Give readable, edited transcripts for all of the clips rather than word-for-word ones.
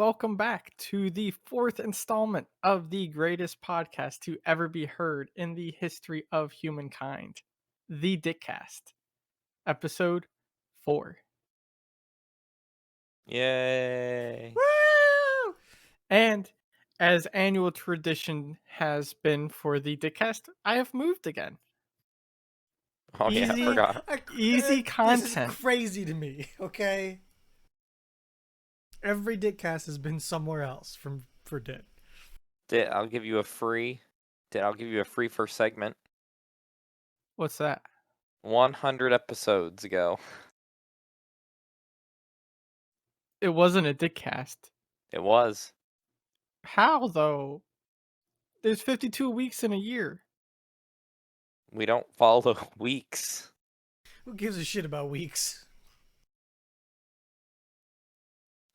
welcome back to the fourth installment of the greatest podcast to ever be heard in the history of humankind, the Dickcast, episode 4. Yay. Woo! And as annual tradition has been for the Dickcast, I have moved again. Oh yeah, I Easy, forgot. easy This is content. crazy to me, okay? Every Dickcast has been somewhere else for Dit. I'll give you a free first segment. What's that? 100 episodes ago. It wasn't a Dickcast. It was. How though? There's 52 weeks in a year. We don't follow weeks. Who gives a shit about weeks?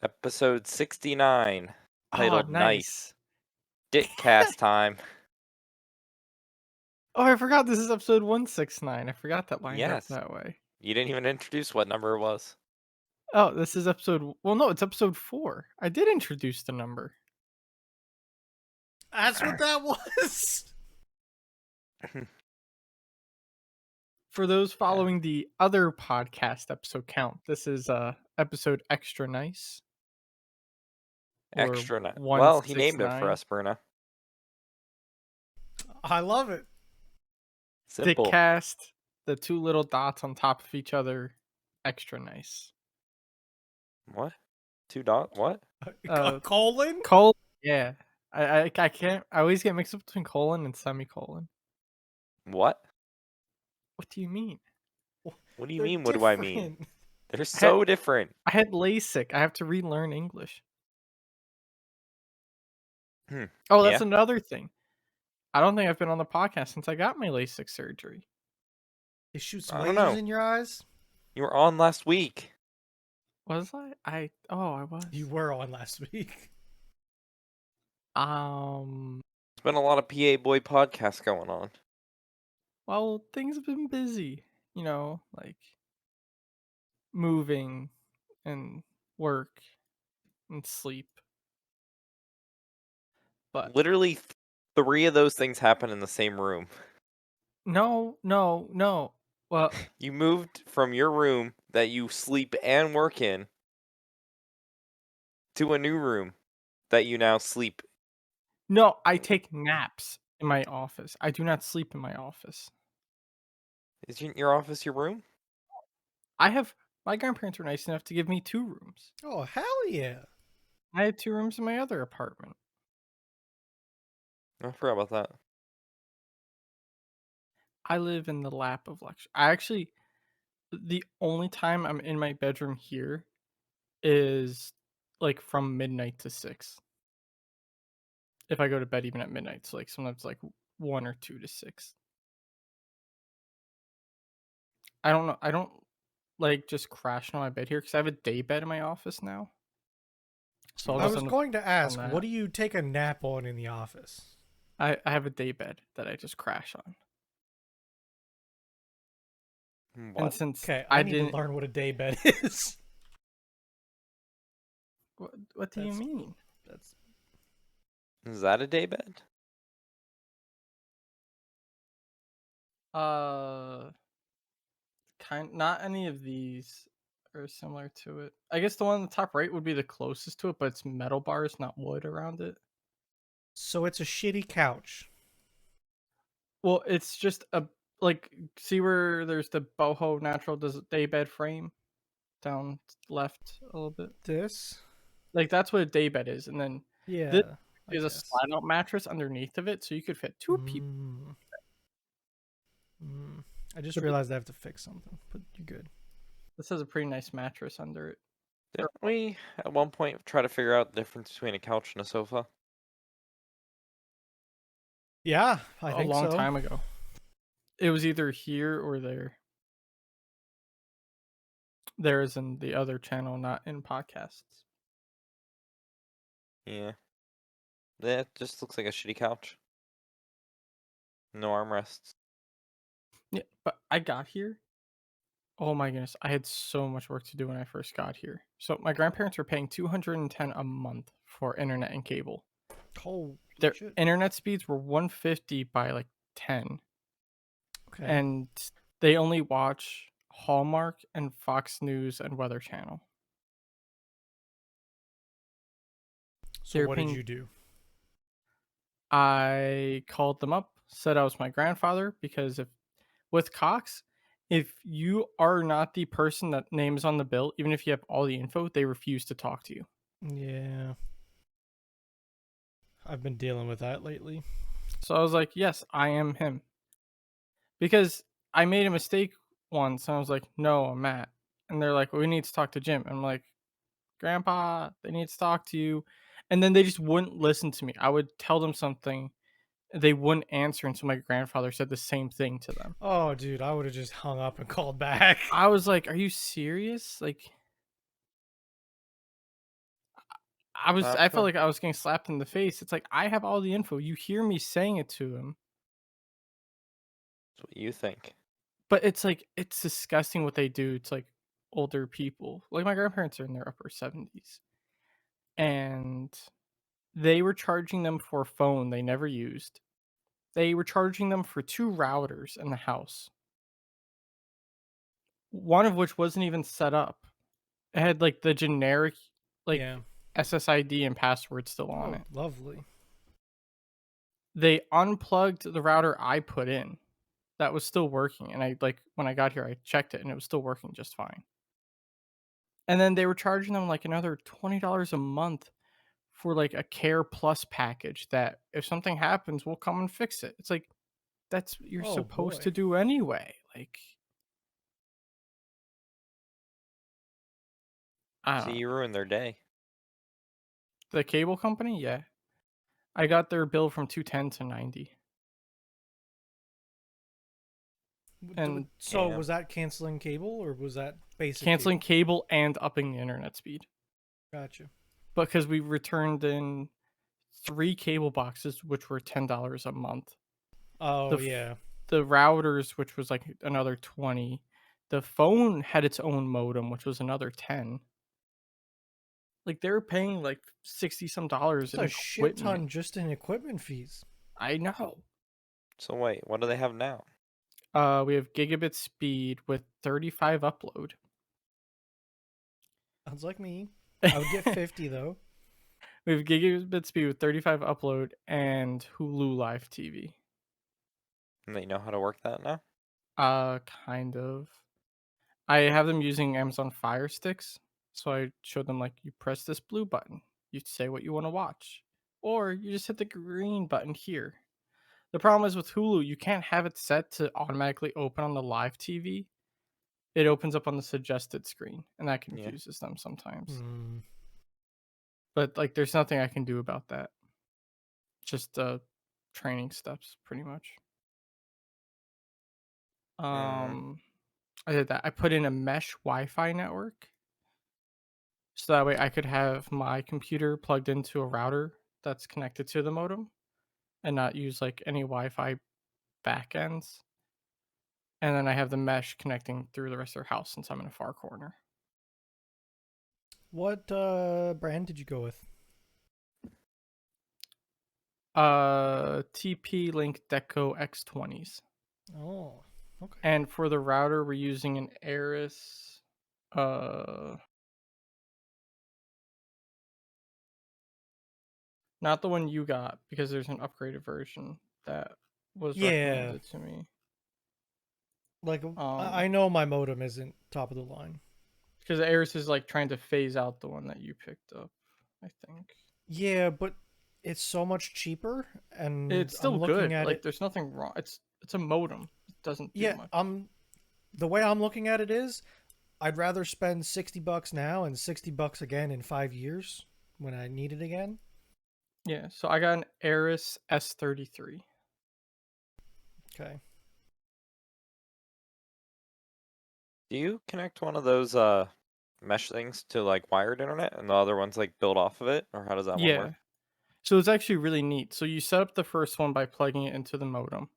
Episode 69, Oh, titled nice. Dickcast time. Oh, I forgot this is episode 169. I forgot that lined up Yes. that way. You didn't even introduce what number it was. Oh, this is episode. Well, no, it's episode 4. I did introduce the number. That's what that was. For those following the other podcast episode count, this is episode extra nice. Or Extra nice. Well, he named it for 169. us, Bruno. I love it. Simple. Dickcast, the two little dots on top of each other, extra nice. What? What? Colon? Colon, yeah. I can't. I always get mixed up between colon and semicolon. What? What do you mean? What do you They're mean? What do I mean? different. They're so different. I had LASIK. I have to relearn English. Oh, that's Yeah. another thing. I don't think I've been on the podcast since I got my LASIK surgery. They shoot I some don't know. lasers in your eyes? You were on last week. Was I? I was. You were on last week. There's been a lot of PA Boy podcasts going on. Well, things have been busy. You know, like moving and work and sleep. But Literally 3 of those things happen in the same room. no. Well, You moved from your room that you sleep and work in to a new room that you now sleep. no, I take naps in my office. I do not sleep in my office. Is your office your room? My grandparents were nice enough to give me 2 rooms. Oh, hell yeah. I had 2 rooms in my other apartment. I forgot about that. I live in the lap of luxury. The only time I'm in my bedroom here is like from midnight to 6. If I go to bed even at midnight, so like sometimes like 1 or 2 to 6. I don't know. I don't like just crash on my bed here because I have a day bed in my office now. So I was going to ask, that. what do you take a nap on in the office? I have a day bed that I just crash on. What? And since Okay, I need didn't to learn what a day bed is. What do you mean? Is that a daybed? Not any of these are similar to it. I guess the one on the top right would be the closest to it, but it's metal bars, not wood around it. So it's a shitty couch. Well, it's just see where there's the boho natural daybed frame down left a little bit. This? Like that's what a daybed is, and then Yeah. this is a slide out mattress underneath of it, so you could fit 2 people. I just realized I have to fix something, but you're good. This has a pretty nice mattress under it. Didn't we at one point try to figure out the difference between a couch and a sofa? Yeah, I think a long so. time ago. It was either here or there. There is in the other channel, not in podcasts. Yeah. That just looks like a shitty couch. No armrests. Yeah, but I got here. Oh my goodness, I had so much work to do when I first got here. So my grandparents were paying $210 a month for internet and cable. Holy Their shit. internet speeds were 150 by like 10, Okay. and they only watch Hallmark and Fox News and Weather Channel. So They're what did paying. you do? I called them up, said I was my grandfather because if with Cox, if you are not the person that names on the bill, even if you have all the info, they refuse to talk to you. Yeah. I've been dealing with that lately. So I was like, yes, I am him. Because I made a mistake once and I was like, no, I'm Matt. And they're like, we need to talk to Jim. I'm like, Grandpa, they need to talk to you. And then they just wouldn't listen to me. I would tell them something, they wouldn't answer until my grandfather said the same thing to them. Oh, dude, I would have just hung up and called back. I was like, are you serious? Like, I Okay. felt like I was getting slapped in the face. It's like, I have all the info. You hear me saying it to him. That's what you think. But it's like, it's disgusting what they do to like older people. Like my grandparents are in their upper 70s. And they were charging them for a phone they never used. They were charging them for 2 routers in the house, one of which wasn't even set up. It had, like, the generic, like, Yeah. SSID and password still on Oh, it. lovely. They unplugged the router I put in that was still working, and I like, when I got here, I checked it, and it was still working just fine. And then they were charging them, like, another $20 a month for, like, a Care Plus package that if something happens, we'll come and fix it. It's like, that's what you're Oh supposed boy. to do anyway. Like, I don't See, know. you ruined their day. The cable company? Yeah. I got their bill from 210 to 90. And So Damn. was that canceling cable or was that basic canceling cable? cable and upping the internet speed. Gotcha. Because we returned in 3 cable boxes, which were $10 a month. The Oh f yeah. the routers, which was, like, another 20. The phone had its own modem, which was another 10. Like, they were paying, like, 60 some dollars That's in a shit equipment. ton just in equipment fees. I know. So wait, what do they have now? We have gigabit speed with 35 upload. Sounds like me. I would get 50 though. We have gigabit speed with 35 upload and Hulu Live TV. And they know how to work that now? Kind of. I have them using Amazon Fire Sticks, so I showed them like you press this blue button, you say what you want to watch, or you just hit the green button here. The problem is with Hulu, you can't have it set to automatically open on the live TV. It opens up on the suggested screen, and that Yeah. confuses them sometimes. Hmm. But like, there's nothing I can do about that. Just training steps, pretty much. Mm, Um, I did that. I put in a mesh Wi-Fi network, so that way I could have my computer plugged into a router that's connected to the modem and not use like any Wi-Fi backends. And then I have the mesh connecting through the rest of their house since I'm in a far corner. What brand did you go with? TP Link Deco X20s. Oh, okay. And for the router, we're using an Aris. Uh, Not the one you got because there's an upgraded version that was Yeah, recommended to me. like Um, I know my modem isn't top of the line. because Aris is like trying to phase out the one that you picked up, I think. Yeah, but it's so much cheaper, and It's I'm still looking good. at Like it. there's nothing wrong. It's a modem. It doesn't do Yeah, much. the way I'm looking at it is, I'd rather spend $60 now and $60 again in 5 years when I need it again. Yeah, so I got an Aris S33. Okay. do you connect one of those mesh things to like wired internet and the other ones like build off of it? Or how does that one work? Yeah. So it's actually really neat. So you set up the first one by plugging it into the modem.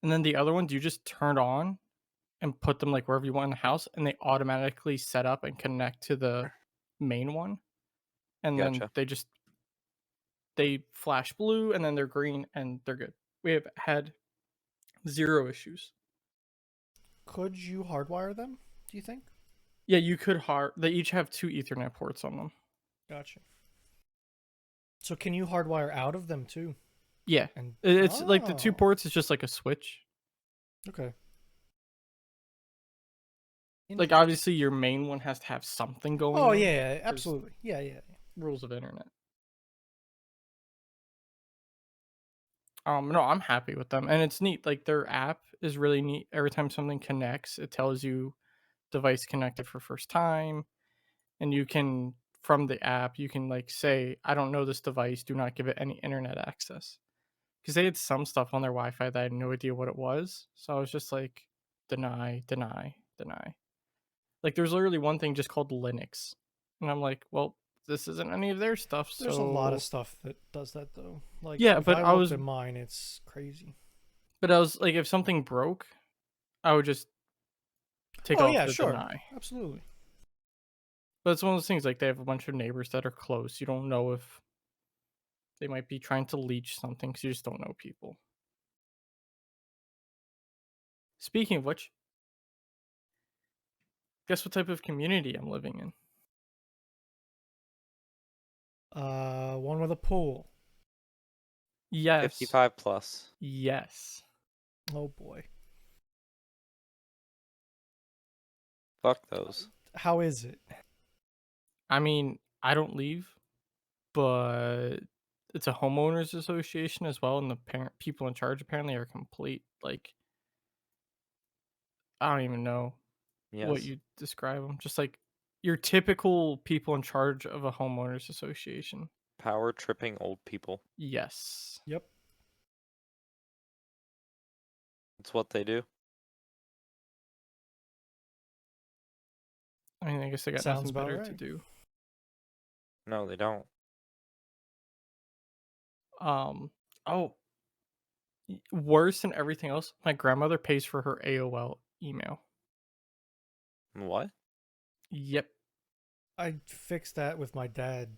And then the other ones you just turn on and put them like wherever you want in the house and they automatically set up and connect to the main one. And then Gotcha. they just they flash blue and then they're green and they're good. We have had 0 issues. Could you hardwire them, do you think? Yeah, you could hard they each have 2 Ethernet ports on them. Gotcha. So can you hardwire out of them too? Yeah. And It's like the 2 ports is just like a switch. okay. Like, Interesting. obviously, your main one has to have something going Oh in. yeah, There's absolutely. Yeah. rules of internet. No, I'm happy with them, and it's neat. Like their app is really neat. Every time something connects, it tells you device connected for first time, and you can from the app you can like say, I don't know this device. Do not give it any internet access. Because they had some stuff on their Wi-Fi that I had no idea what it was. So I was just like, deny, deny, deny. Like there's literally one thing just called Linux, and I'm like, well, this isn't any of their stuff. There's a lot of So stuff that does that though. Like yeah, if I looked at mine, it's crazy. but I was like, if something broke, I would just take Oh off yeah, the sure. deny. Absolutely. But it's one of those things like they have a bunch of neighbors that are close. You don't know if they might be trying to leech something because you just don't know people. Speaking of which, guess what type of community I'm living in? One with a pool. Yes. 55 plus. Yes. Oh boy. Fuck those. How is it? I mean, I don't leave, but it's a homeowners association as well, and the parent people in charge apparently are complete like I don't even know what Yes. you describe them. Just like your typical people in charge of a homeowners association. Power tripping old people. Yes. Yep. It's what they do. I mean, I guess they got Sounds nothing about better to right. do. No, they don't. Um, oh, worse than everything else, my grandmother pays for her AOL email. What? Yep. I fixed that with my dad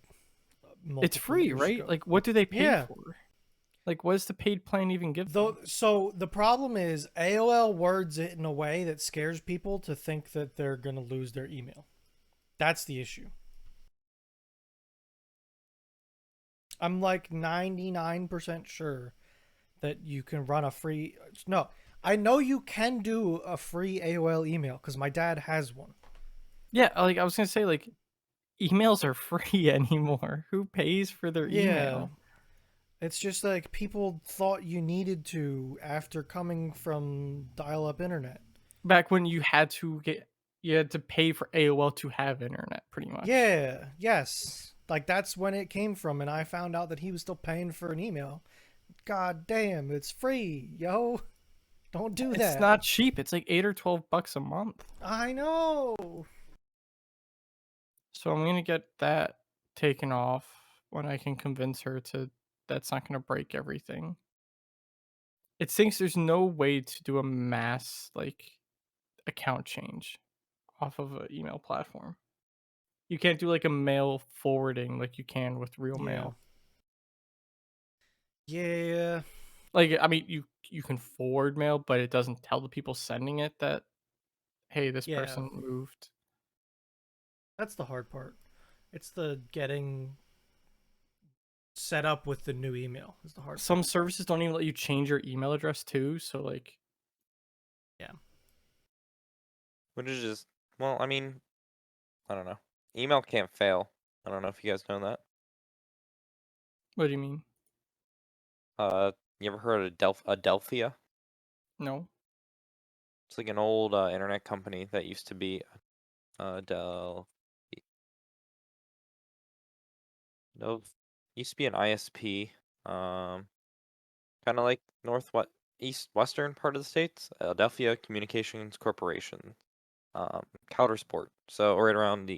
It's multiple free, years right? ago. Like, what do they pay Yeah. for? Like, what does the paid plan even give them? Though, so the problem is AOL words it in a way that scares people to think that they're gonna lose their email. That's the issue. I'm like 99% sure that you can run a free. No, I know you can do a free AOL email because my dad has one. Yeah, like I was gonna say, like emails are free anymore. Who pays for their Yeah. email? It's just like people thought you needed to after coming from dial up internet. Back when you had to pay for AOL to have internet, pretty much. Yeah, yes. Like that's when it came from, and I found out that he was still paying for an email. God damn, it's free, yo. Don't do It's that. not cheap. It's like $8 or $12 a month. I know. So I'm gonna get that taken off when I can convince her to that's not gonna break everything. It thinks there's no way to do a mass like account change off of an email platform. You can't do like a mail forwarding like you can with real Yeah. mail. Yeah. Like I mean you can forward mail, but it doesn't tell the people sending it that hey, this Yeah. person moved. That's the hard part. It's the getting set up with the new email is the hard Some part. services don't even let you change your email address too, so like Yeah. Which is just, well, I mean, I don't know. Email can't fail. I don't know if you guys know that. what do you mean? You ever heard of Adelphia? No. It's like an old internet company that used to be Del. No, used to be an ISP. Kind of like northwest, east, western part of the states. Adelphia Communications Corporation. Coudersport. So right around the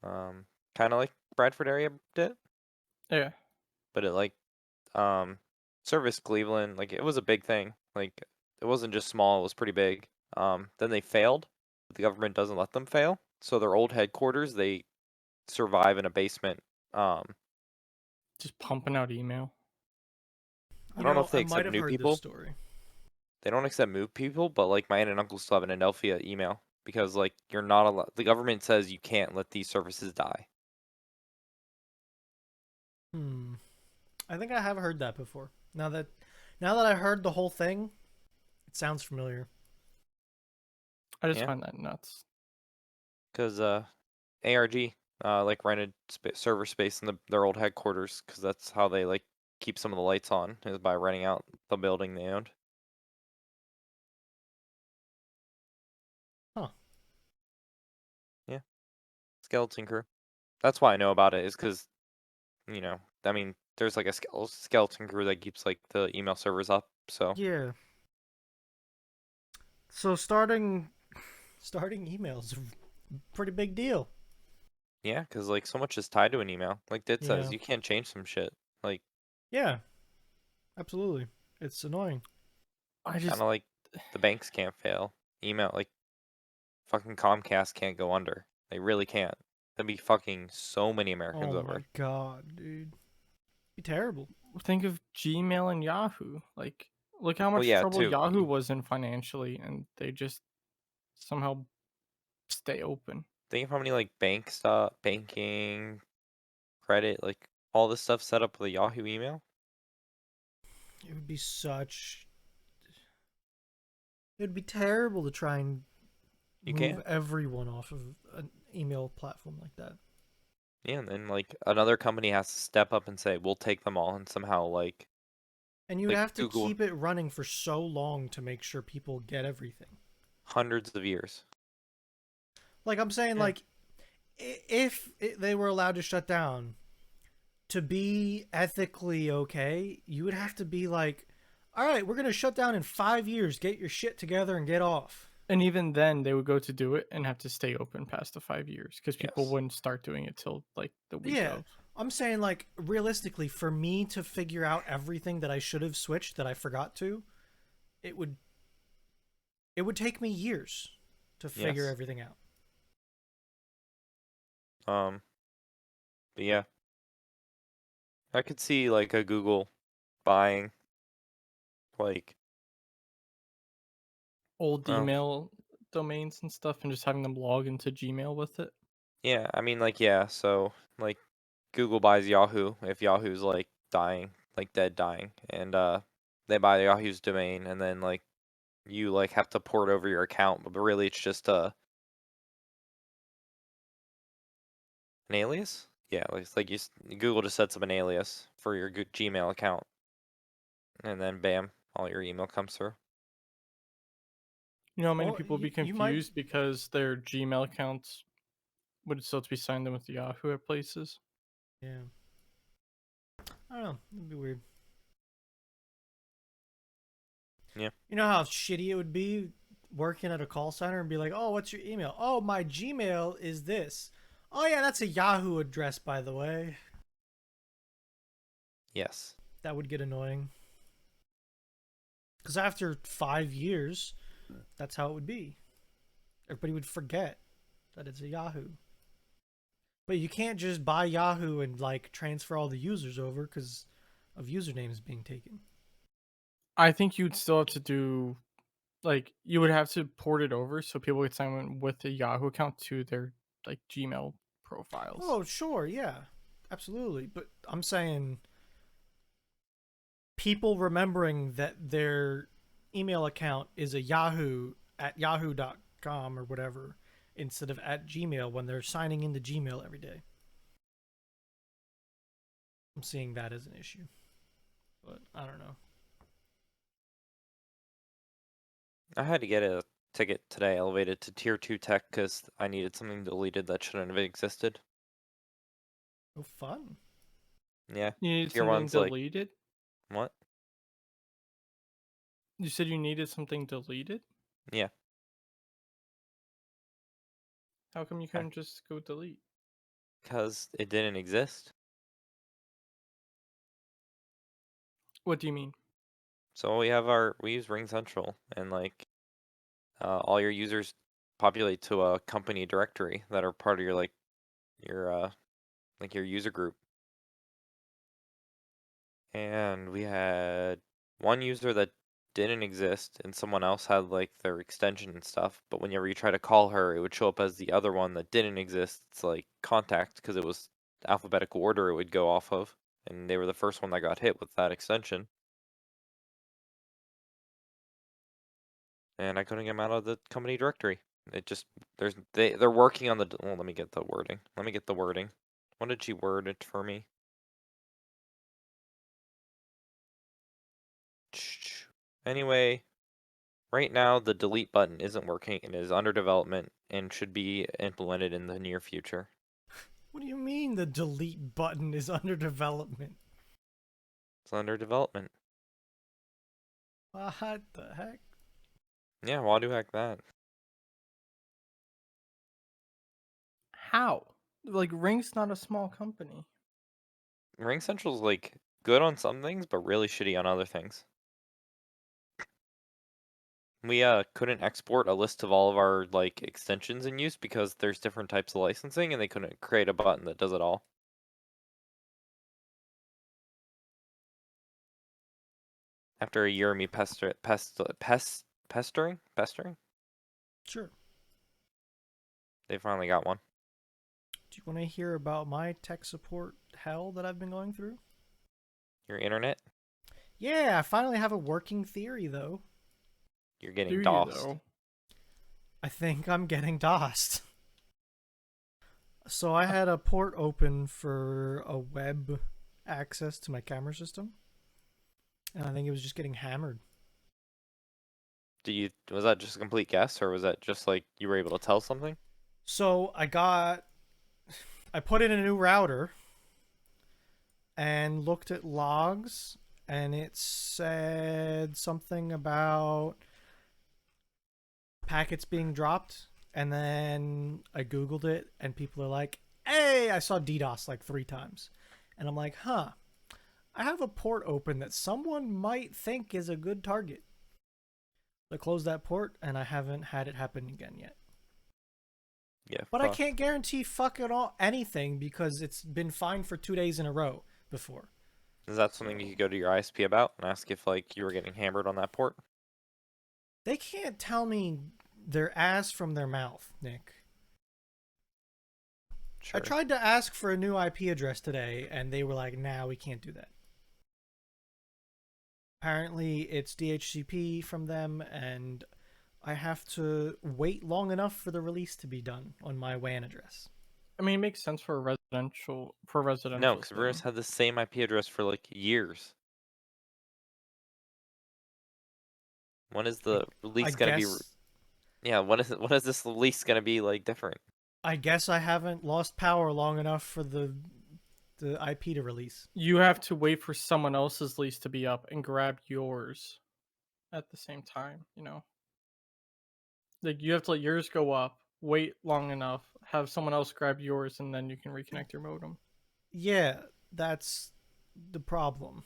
kind of like Bradford area did, Yeah. but it like serviced Cleveland. Like it was a big thing. Like it wasn't just small; it was pretty big. Then they failed. The government doesn't let them fail, so their old headquarters they survive in a basement Um, Just pumping out email. I You don't know know, if I they might accept have new heard this people. story. They don't accept new people, but like my aunt and uncle still have an Adelphia email because like you're not allowed. The government says you can't let these services die. Hmm. I think I have heard that before. Now that I heard the whole thing, it sounds familiar. I just Yeah, find that nuts. because ARG like rented server space in their old headquarters because that's how they like keep some of the lights on is by renting out the building they owned. Huh. Yeah, skeleton crew. That's why I know about it is because I mean, there's like a skeleton crew that keeps like the email servers up. So Yeah. So starting emails, pretty big deal. yeah, because like so much is tied to an email. Like that says Yeah. you can't change some shit. Like Yeah. Absolutely. It's annoying. I kind just of like the banks can't fail. Email like fucking Comcast can't go under. They really can't. That'd be fucking so many Americans Oh my over. god, dude. Be terrible. think of Gmail and Yahoo. Like, look how Well, much yeah, trouble too. Yahoo was in financially, and they just somehow stay open. Think of how many like bank stuff, banking, credit, like all this stuff set up with a Yahoo email. It would be such. It would be terrible to try and You move can't. everyone off of an email platform like that. Yeah, and then like another company has to step up and say, "We'll take them all," and somehow And you would like have to Google keep it running for so long to make sure people get everything. hundreds of years. Like I'm saying, Yeah. like if they were allowed to shut down, to be ethically okay, you would have to be like, all right, we're gonna shut down in 5 years. Get your shit together and get off. And even then, they would go to do it and have to stay open past the 5 years because people Yes. wouldn't start doing it till like the week Yeah, of. I'm saying like realistically, for me to figure out everything that I should have switched that I forgot to, it would it would take me years to figure Yes. everything out. Um. But yeah, I could see like a Google buying like Old oh email domains and stuff and just having them log into Gmail with it. yeah, I mean like yeah, so like Google buys Yahoo if Yahoo's like dying, like dead dying, and they buy Yahoo's domain and then like you like have to port over your account, but really it's just an alias. Yeah, it's like Google just sets up an alias for your Gmail account, and then bam, all your email comes through. You know how many Well, people would be you might, confused because their Gmail accounts would still be signed in with Yahoo at places? yeah. I don't know. It'd be weird. Yeah. You know how shitty it would be working at a call center and be like, "Oh, what's your email? Oh, my Gmail is this. Oh yeah, that's a Yahoo address, by the way." Yes. That would get annoying. Because after 5 years, that's how it would be. Everybody would forget that it's a Yahoo. But you can't just buy Yahoo and like transfer all the users over because of usernames being taken. I think you'd still have to do like you would have to port it over so people could sign in with a Yahoo account to their like Gmail profiles. Oh, sure, yeah, absolutely. But I'm saying people remembering that their email account is a Yahoo at yahoo.com or whatever instead of at Gmail when they're signing into Gmail every day. I'm seeing that as an issue. But I don't know. I had to get a ticket today elevated to tier 2 tech because I needed something deleted that shouldn't have existed. Oh, fun. Yeah. You needed Tier something 1's like, deleted? what? You said you needed something deleted? Yeah. How come you couldn't just go delete? Because it didn't exist. What do you mean? So we use Ring Central and like all your users populate to a company directory that are part of your your user group. and we had one user that didn't exist, and someone else had like their extension and stuff. But whenever you try to call her, it would show up as the other one that didn't exist. It's like contact because it was alphabetical order it would go off of, and they were the first one that got hit with that extension. And I couldn't get them out of the company directory. It just they're working on the. Well, let me get the wording. Let me get the wording. What did she word it for me? Anyway, right now the delete button isn't working and is under development and should be implemented in the near future. What do you mean the delete button is under development? It's under development. What the heck? Yeah, why do hack that? How? Like Ring's not a small company. Ring Central's like good on some things, but really shitty on other things. We couldn't export a list of all of our like extensions in use because there's different types of licensing and they couldn't create a button that does it all. After a year of me pestering, Sure. they finally got one. Do you want to hear about my tech support hell that I've been going through? Your internet, Yeah, I finally have a working theory, though. you're getting Do you DOSed. though? I think I'm getting DOSed. So I had a port open for a web access to my camera system, and I think it was just getting hammered. Was that just a complete guess, or was that just like you were able to tell something? So I put in a new router and looked at logs, and it said something about packets being dropped. And then I Googled it, and people are like, hey, I saw DDoS like 3 times. And I'm like, huh, I have a port open that someone might think is a good target. I closed that port, and I haven't had it happen again yet. Yeah, But I fuck. can't guarantee fucking all anything because it's been fine for 2 days in a row before. Is that So something you could go to your ISP about and ask if like you were getting hammered on that port? they can't tell me their ass from their mouth, Nick. I Sure. tried to ask for a new IP address today, and they were like, nah, we can't do that. Apparently, it's DHCP from them, and I have to wait long enough for the release to be done on my WAN address. I mean, it makes sense for a No, residential because Ruinous thing. had the same IP address for like years. When is I, the I release gonna be? guess Yeah, when is this release gonna be like different? I guess I haven't lost power long enough for the IP to release. You have to wait for someone else's lease to be up and grab yours at the same time, you know? Like you have to let yours go up, wait long enough, have someone else grab yours, and then you can reconnect your modem. Yeah, that's the problem.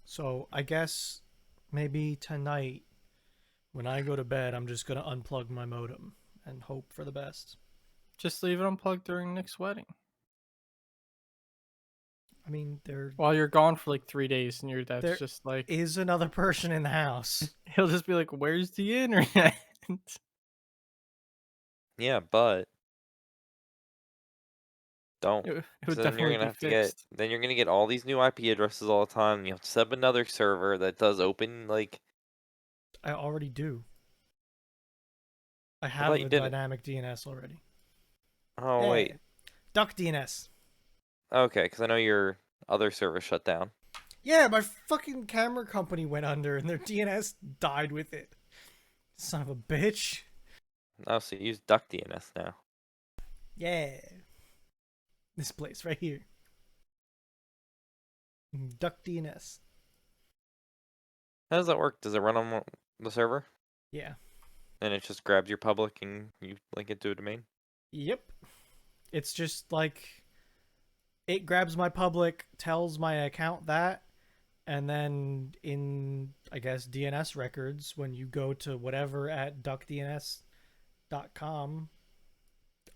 So I guess maybe tonight when I go to bed, I'm just gonna unplug my modem and hope for the best. Just leave it unplugged during Nick's wedding. I mean, While you're gone for like 3 days, and your dad's there just like, is another person in the house. he'll just be like, "Where's the internet?" Yeah, but don't. It Because would then you're definitely gonna be have to get. fixed. Then you're gonna get all these new IP addresses all the time. And you have to set up another server that does open like. I already do. I I thought have you a didn't. dynamic DNS already. Oh Yeah, wait. Duck DNS. Okay, because I know your other server shut down. Yeah, my fucking camera company went under and their DNS died with it. Son of a bitch. Oh, so you use Duck DNS now. Yeah. This place right here. Duck DNS. How does that work? Does it run on the server? Yeah. And it just grabs your public and you link it to a domain? Yep. It's just like it grabs my public, tells my account that, and then in I guess DNS records, when you go to whatever at duckdns.com,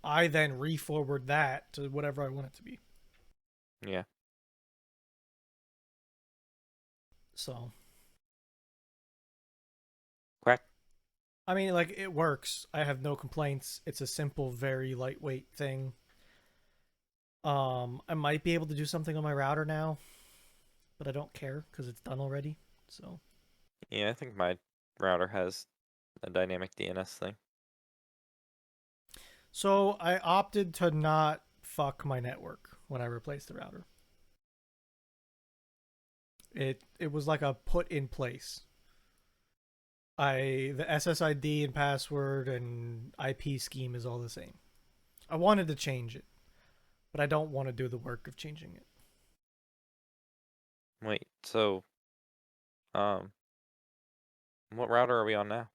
I then re-forward that to whatever I want it to be. Yeah. So, Crack. I mean, like, it works. I have no complaints. It's a simple, very lightweight thing. I might be able to do something on my router now, but I don't care because it's done already. So, Yeah, I think my router has a dynamic DNS thing. so I opted to not fuck my network when I replaced the router. It was like a put in place. The SSID and password and IP scheme is all the same. I wanted to change it, but I don't want to do the work of changing it. Wait, so um, what router are we on now?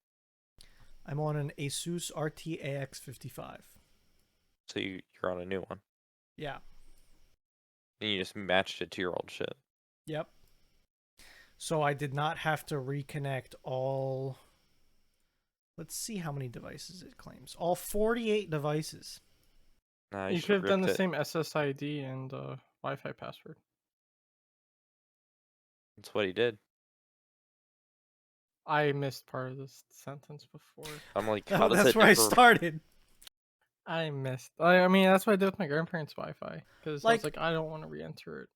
I'm on an Asus RTAX 55. So you're on a new one, Yeah. and you just matched it to your old shit. Yep. So I did not have to reconnect all. Let's see how many devices it claims. All 48 devices. Nah, you You should could have have done ripped the it. same SSID and Wi-Fi password. That's what he did. I missed part of this sentence before. I'm like, how does That's it where I differ? started. I missed. I mean, that's what I did with my grandparents' Wi-Fi because I was Like, like, I don't want to re-enter it.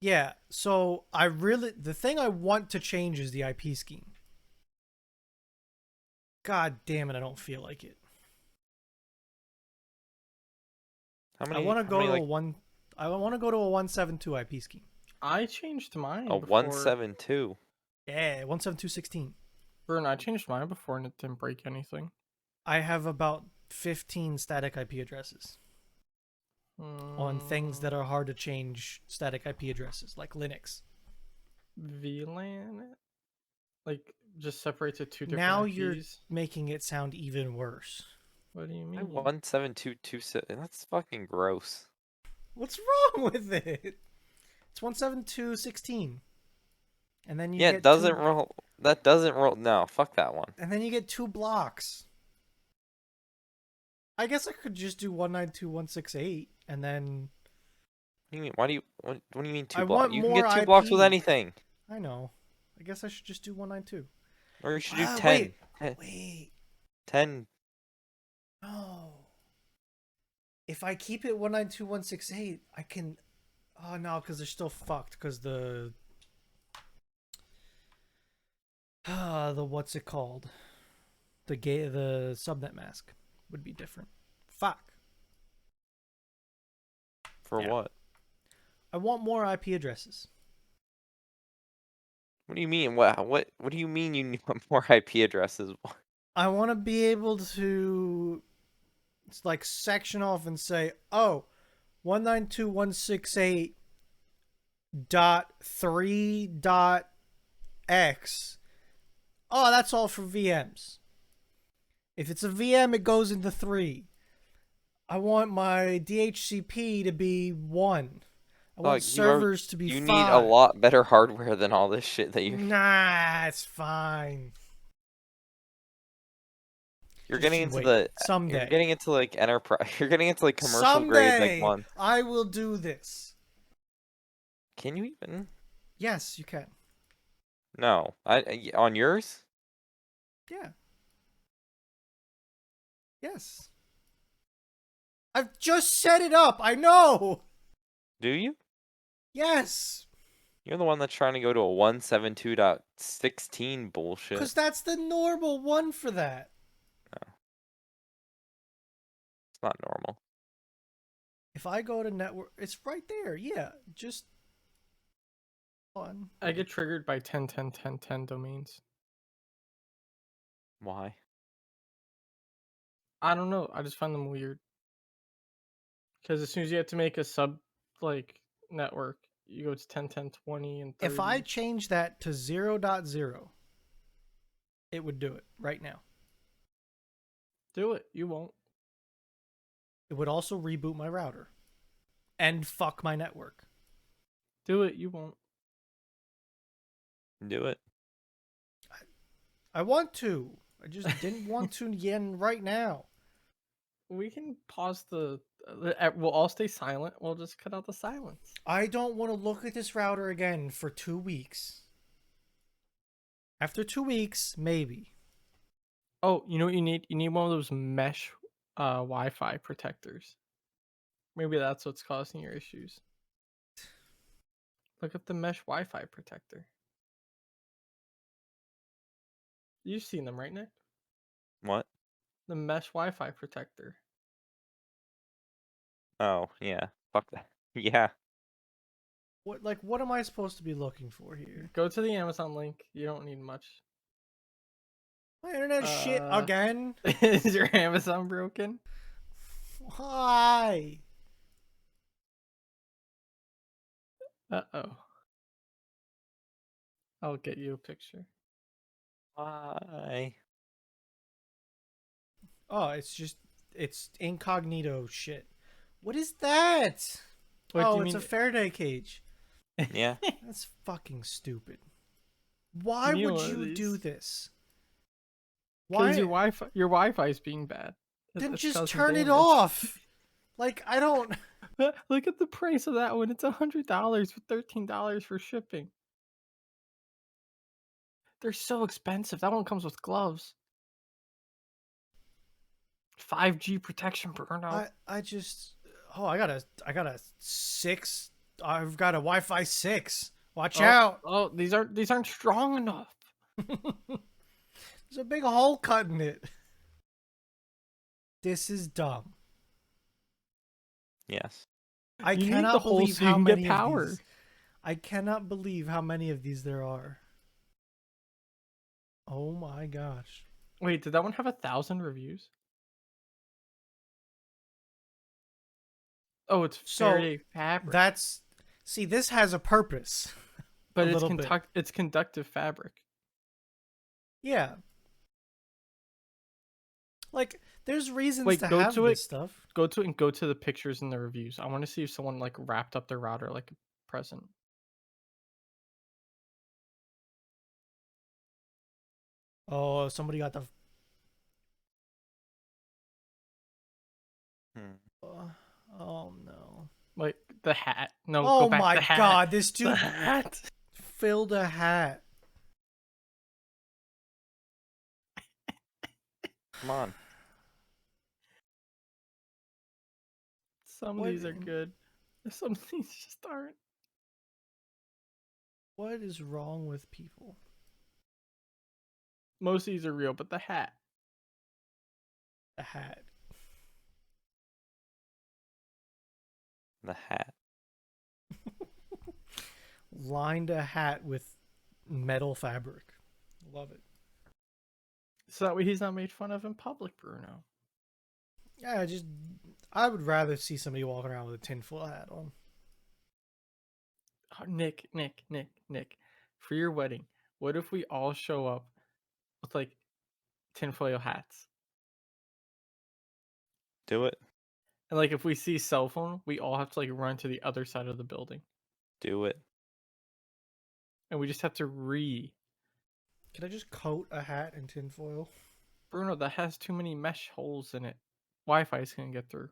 yeah. So the thing I want to change is the IP scheme. God damn it, I don't feel like it. How I many? want to How go many to a like one. I want to go to a 172 IP scheme. I changed a mine before. 172? Yeah, 172.16. Vern, I changed mine before and it didn't break anything. I have about 15 static IP addresses on things that Mm, are hard to change static IP addresses, like Linux. VLAN, like just separates it two Now different you're IPs. making it sound even worse. What do you My mean? 172.27. That's fucking gross. What's wrong with it? It's 172.16. And then you Yeah, it get doesn't two roll. That doesn't roll. No, fuck that one. and then you get two blocks. I guess I could just do 192.168 and then What do you mean? Why do you? What do you mean I two blocks? want You can more get two blocks with IP. anything, I know. I guess I should just do 192. or you should do Ah, 10. wait. Wait. 10. No. If I keep it 192.168, I can. Oh no, because they're still fucked. Because the what's it called? The subnet mask would be different. Fuck. For Yeah. what? I want more IP addresses. What do you mean? What do you mean you need more IP addresses? I want to be able to like section off and say, oh, 192.168.3.x. Oh, that's all for VMs. If it's a VM, it goes into 3. I want my DHCP to be 1. I want Like servers to be you need a 5. lot better hardware than all this shit that Nah, it's fine. you're Just getting you into wait. the you're Someday. getting into like enterprise. You're getting into like commercial grade like Someday one. I will do this. Can you even? Yes, you can. No. On yours? Yeah. Yes. I've just set it up. I know. Do you? Yes. You're the one that's trying to go to a 172.16 bullshit. Because that's the normal one for that. No, it's not normal. If I go to network, it's right there. Yeah. Just one. I get triggered by 10, 10, 10, 10 domains. Why? I don't know. I just find them weird. Because as soon as you have to make a sub like network, you go to 10, 10, 20, and If I 30. change that to 0.0, it would do it right now. Do it. You won't. It would also reboot my router and fuck my network. Do it. You won't. Do it. I want to. I just didn't want to again right now. We can pause the. We'll all stay silent. We'll just cut out the silence. I don't want to look at this router again for 2 weeks. After 2 weeks, maybe. Oh, you know what you need? You need one of those mesh Wi-Fi protectors. Maybe that's what's causing your issues. Look up the mesh Wi-Fi protector. You've seen them, right, Nick? What? The mesh Wi-Fi protector. Oh, yeah. Fuck that. Yeah. What am I supposed to be looking for here? Go to the Amazon link. You don't need much. My internet shit again? Is your Amazon broken? Why? Uh-oh. I'll get you a picture. Why? Oh, it's incognito shit. What is that? What do Oh, you it's a mean? Faraday cage. Yeah. That's fucking stupid. Why You need would one of you do these. this? Because Why? your Wi-Fi is being bad. Then It's just causing turn it damage. off. Like, I don't. Look at the price of that one. It's $100 with $13 for shipping. They're so expensive. That one comes with gloves. 5G protection, Bruno. I just. Oh, I got a 6. I've got a Wi-Fi 6. Watch Oh, out. oh, these aren't strong enough. There's a big hole cut in it. This is dumb. Yes. I You need the cannot hole believe so you how can get many of power. these. I cannot believe how many of these there are. Oh my gosh. Wait, did that one have 1,000 reviews? Oh, it's So Faraday fabric, that's see, this has a purpose. A but little bit. it's conductive fabric. Yeah. Like, there's reasons Wait, to have this stuff. go to it, and go to the pictures and the reviews. I want to see if someone like wrapped up their router like a present. Oh, somebody got the. Hmm. Uh, oh no. Like the hat. No, go Oh back. my The hat. god, this The dude hat. filled a hat. Come on. Some of What these are good. Some of these just aren't. what is wrong with people? Most of these are real, but the hat. A hat. The hat. Lined a hat with metal fabric. Love it. So that way he's not made fun of in public, Bruno. Yeah, I would rather see somebody walking around with a tinfoil hat on. Oh, Nick. For your wedding, what if we all show up with like tinfoil hats? Do it. And like if we see cell phone, we all have to like run to the other side of the building. Do it. And we just have to Can I just coat a hat in tinfoil? Bruno, that has too many mesh holes in it. Wi-Fi is gonna get through.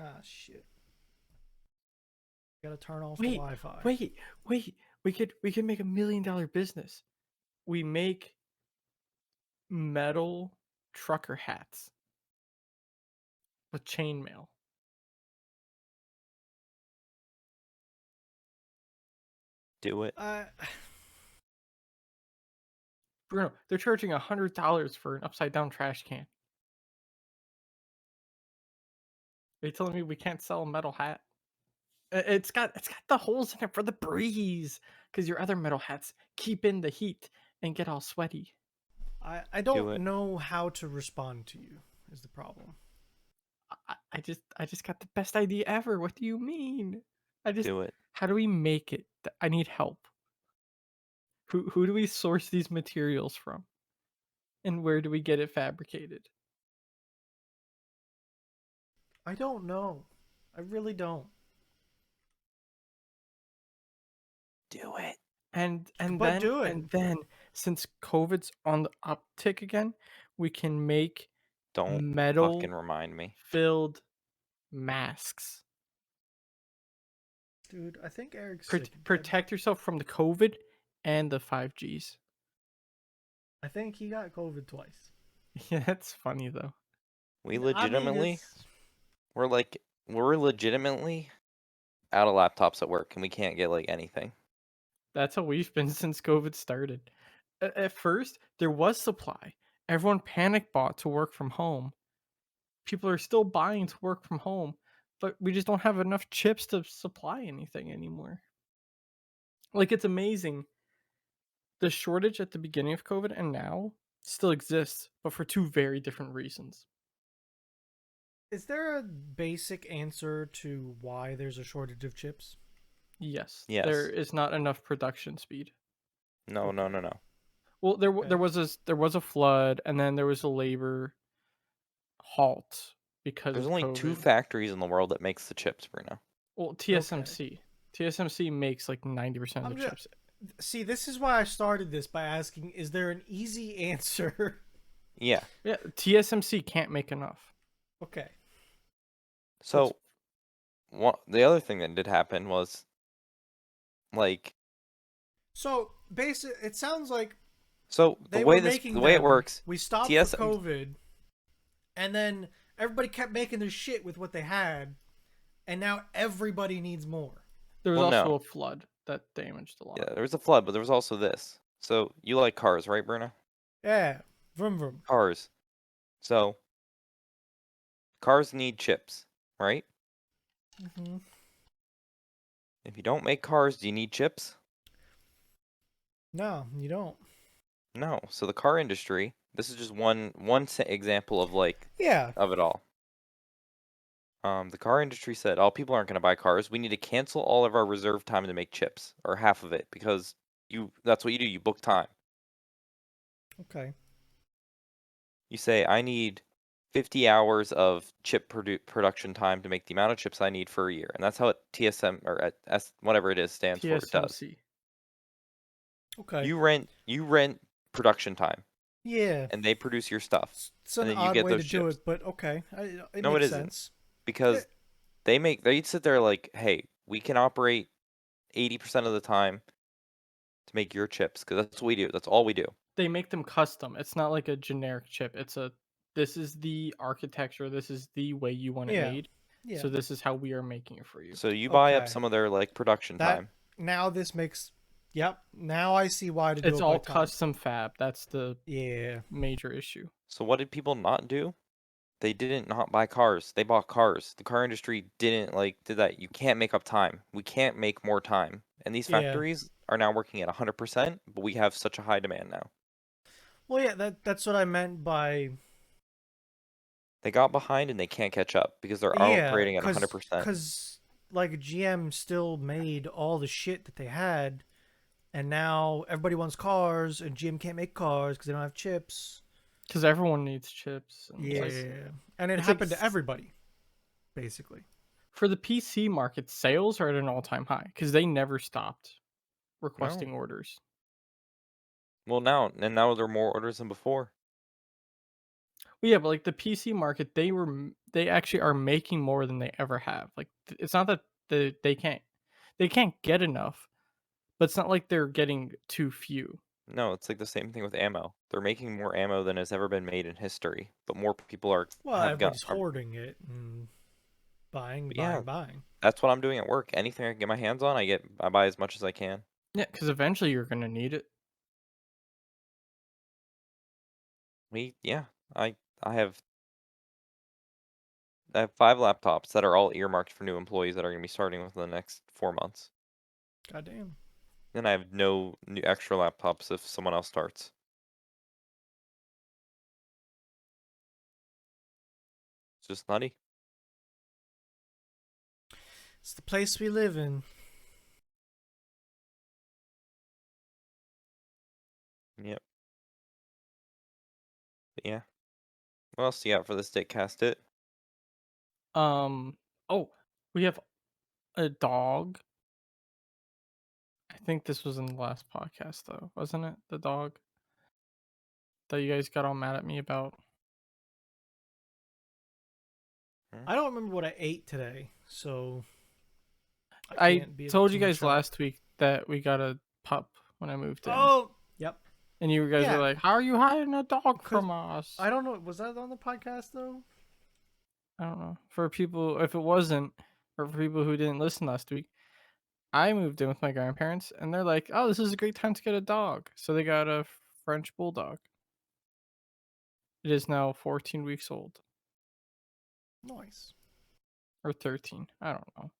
Ah, shit. Gotta turn off the Wait, Wi-Fi. wait. We could make $1 million business. We make metal trucker hats with chainmail. Do it. Bruno, they're charging $100 for an upside down trash can. Are you telling me we can't sell a metal hat? It's got the holes in it for the breeze, because your other metal hats keep in the heat and get all sweaty. I Do don't it. know how to respond to you. Is the problem? I just got the best idea ever. What do you mean? Do it. How do we make it? I need help. Who do we source these materials from? And where do we get it fabricated? I don't know. I really don't. Do it. But do it. And then since COVID's on the uptick again, we can make Don't metal fucking remind me. filled masks. Dude, I think Eric's sick again. Protect yourself from the COVID and the 5Gs. I think he got COVID twice. Yeah, that's funny though. We I mean, legitimately, it's we're legitimately out of laptops at work, and we can't get like anything. That's how we've been since COVID started. At first, there was supply. Everyone panic bought to work from home. People are still buying to work from home, but we just don't have enough chips to supply anything anymore. Like it's amazing. The shortage at the beginning of COVID and now still exists, but for two very different reasons. is there a basic answer to why there's a shortage of chips? Yes, there Yes. is not enough production speed. No, no, Okay. no, no. Well, there Okay. was there was a flood, and then there was a labor halt because There's of only 2 COVID. factories in the world that makes the chips, Bruno. Well, Okay. TSMC makes like 90% of the I'm just chips. see. This is why I started this by asking: is there an easy answer? Yeah. Yeah, TSMC can't make enough. Okay. What's So, the other thing that did happen was like so basic? It sounds like so they were making the way it them. works, We stopped for TSM COVID, and then everybody kept making their shit with what they had, and now everybody needs more. There was well also no. a flood that damaged a lot. Yeah, there was a flood, but there was also this. So, you like cars, right, Bruno? Yeah. Vroom vroom. Cars. So, cars need chips, right? Hmm. If you don't make cars, do you need chips? No, you don't. No. So the car industry, this is just one example of like Yeah. of it all. The car industry said, "Oh, people aren't going to buy cars. We need to cancel all of our reserve time to make chips, or half of it, because that's what you do. You book time. Okay. You say, I need 50 hours of chip production time to make the amount of chips I need for a year, and that's how it TSM or whatever it is stands for. It does. TSMC. Okay. You rent production time, Yeah. and they produce your stuff, It's and an then you odd get way those to do chips. it, but okay. It No, it makes isn't, sense. Eh, because they sit there like, hey, we can operate 80% of the time to make your chips, because that's what we do. That's all we do. They make them custom. It's not like a generic chip. It's a this is the architecture, this is the way you want it Yeah. made. Yeah. So this is how we are making it for you. So you buy up Okay. some of their like production That time. now this makes. Yep. Now I see why to do It's it by all time. custom fab. That's the Yeah. major issue. So what did people not do? They didn't not buy cars. They bought cars. The car industry didn't like did that. You can't make up time. We can't make more time. And these Yeah. factories are now working at 100%, but we have such a high demand now. Well, yeah. That's what I meant by They got behind and they can't catch up because they're yeah. operating at Cause 100%. cause like GM still made all the shit that they had, and now everybody wants cars, and GM can't make cars because they don't have chips. Because everyone needs chips, and Yeah. And it it's like happened to everybody, basically. for the PC market, sales are at an all-time high because they never stopped No. requesting orders. Well, now there are more orders than before. Well, yeah, but like the PC market, they actually are making more than they ever have. Like it's not that they can't get enough, but it's not like they're getting too few. No, it's like the same thing with ammo. They're making more ammo than has ever been made in history, but more people are Well, have gun. everybody's hoarding it and buying, But yeah, buying, buying. that's what I'm doing at work. Anything I can get my hands on, I buy as much as I can. Yeah, because eventually you're gonna need it. Yeah, I I have I have 5 laptops that are all earmarked for new employees that are going to be starting within the next 4 months. Goddamn. Then I have no new extra laptops if someone else starts. It's just nutty. It's the place we live in. Yep. But yeah. What else do you got for this dick cast it? Um. Oh, we have a dog. I think this was in the last podcast, though, wasn't it? The dog that you guys got all mad at me about. Hmm? I don't remember what I ate today, so I I can't be told too you much guys help. last week that we got a pup when I moved in. Oh, yep. and you guys were Yeah, like, "How are you hiding a dog because from us?" I don't know. Was that on the podcast though? I don't know. For people, if it wasn't, or for people who didn't listen last week, I moved in with my grandparents, and they're like, "Oh, this is a great time to get a dog." So they got a French bulldog. It is now 14 weeks old, Nice. or 13. I don't know.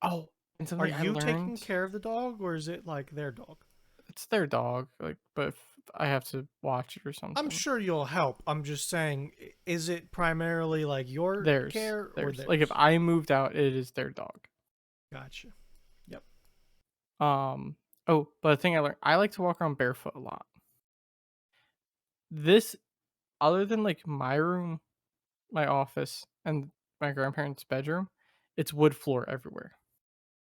Oh, and Are something I you taking learned. care of the dog, or is it like their dog? It's their dog, like, but if I have to watch it or I'm something. sure you'll help. I'm just saying, is it primarily like your Theirs, care or theirs. Like if theirs? I moved out, it is their dog. Gotcha. Yep. Um. Oh, but the thing I learned, I like to walk around barefoot a lot. This, other than like my room, my office, and my grandparents' bedroom, it's wood floor everywhere.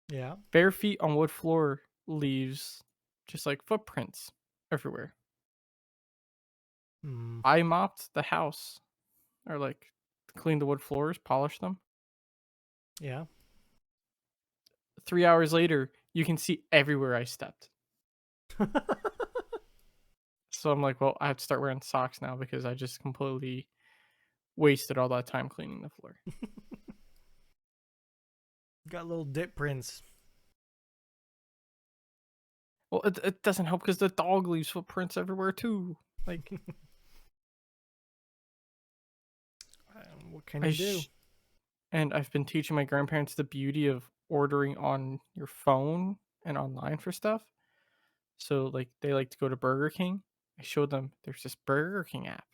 Yeah. Bare feet on wood floor leaves just like footprints everywhere. Hmm. I mopped the house, or like cleaned the wood floors, polished them. Yeah. 3 hours later, you can see everywhere I stepped. So I'm like, well, I have to start wearing socks now because I just completely wasted all that time cleaning the floor. Got little dip prints. Well, it doesn't help because the dog leaves footprints everywhere too. Like, What can I you do? sh- and I've been teaching my grandparents the beauty of ordering on your phone and online for stuff. So like they like to go to Burger King. I showed them there's this Burger King app.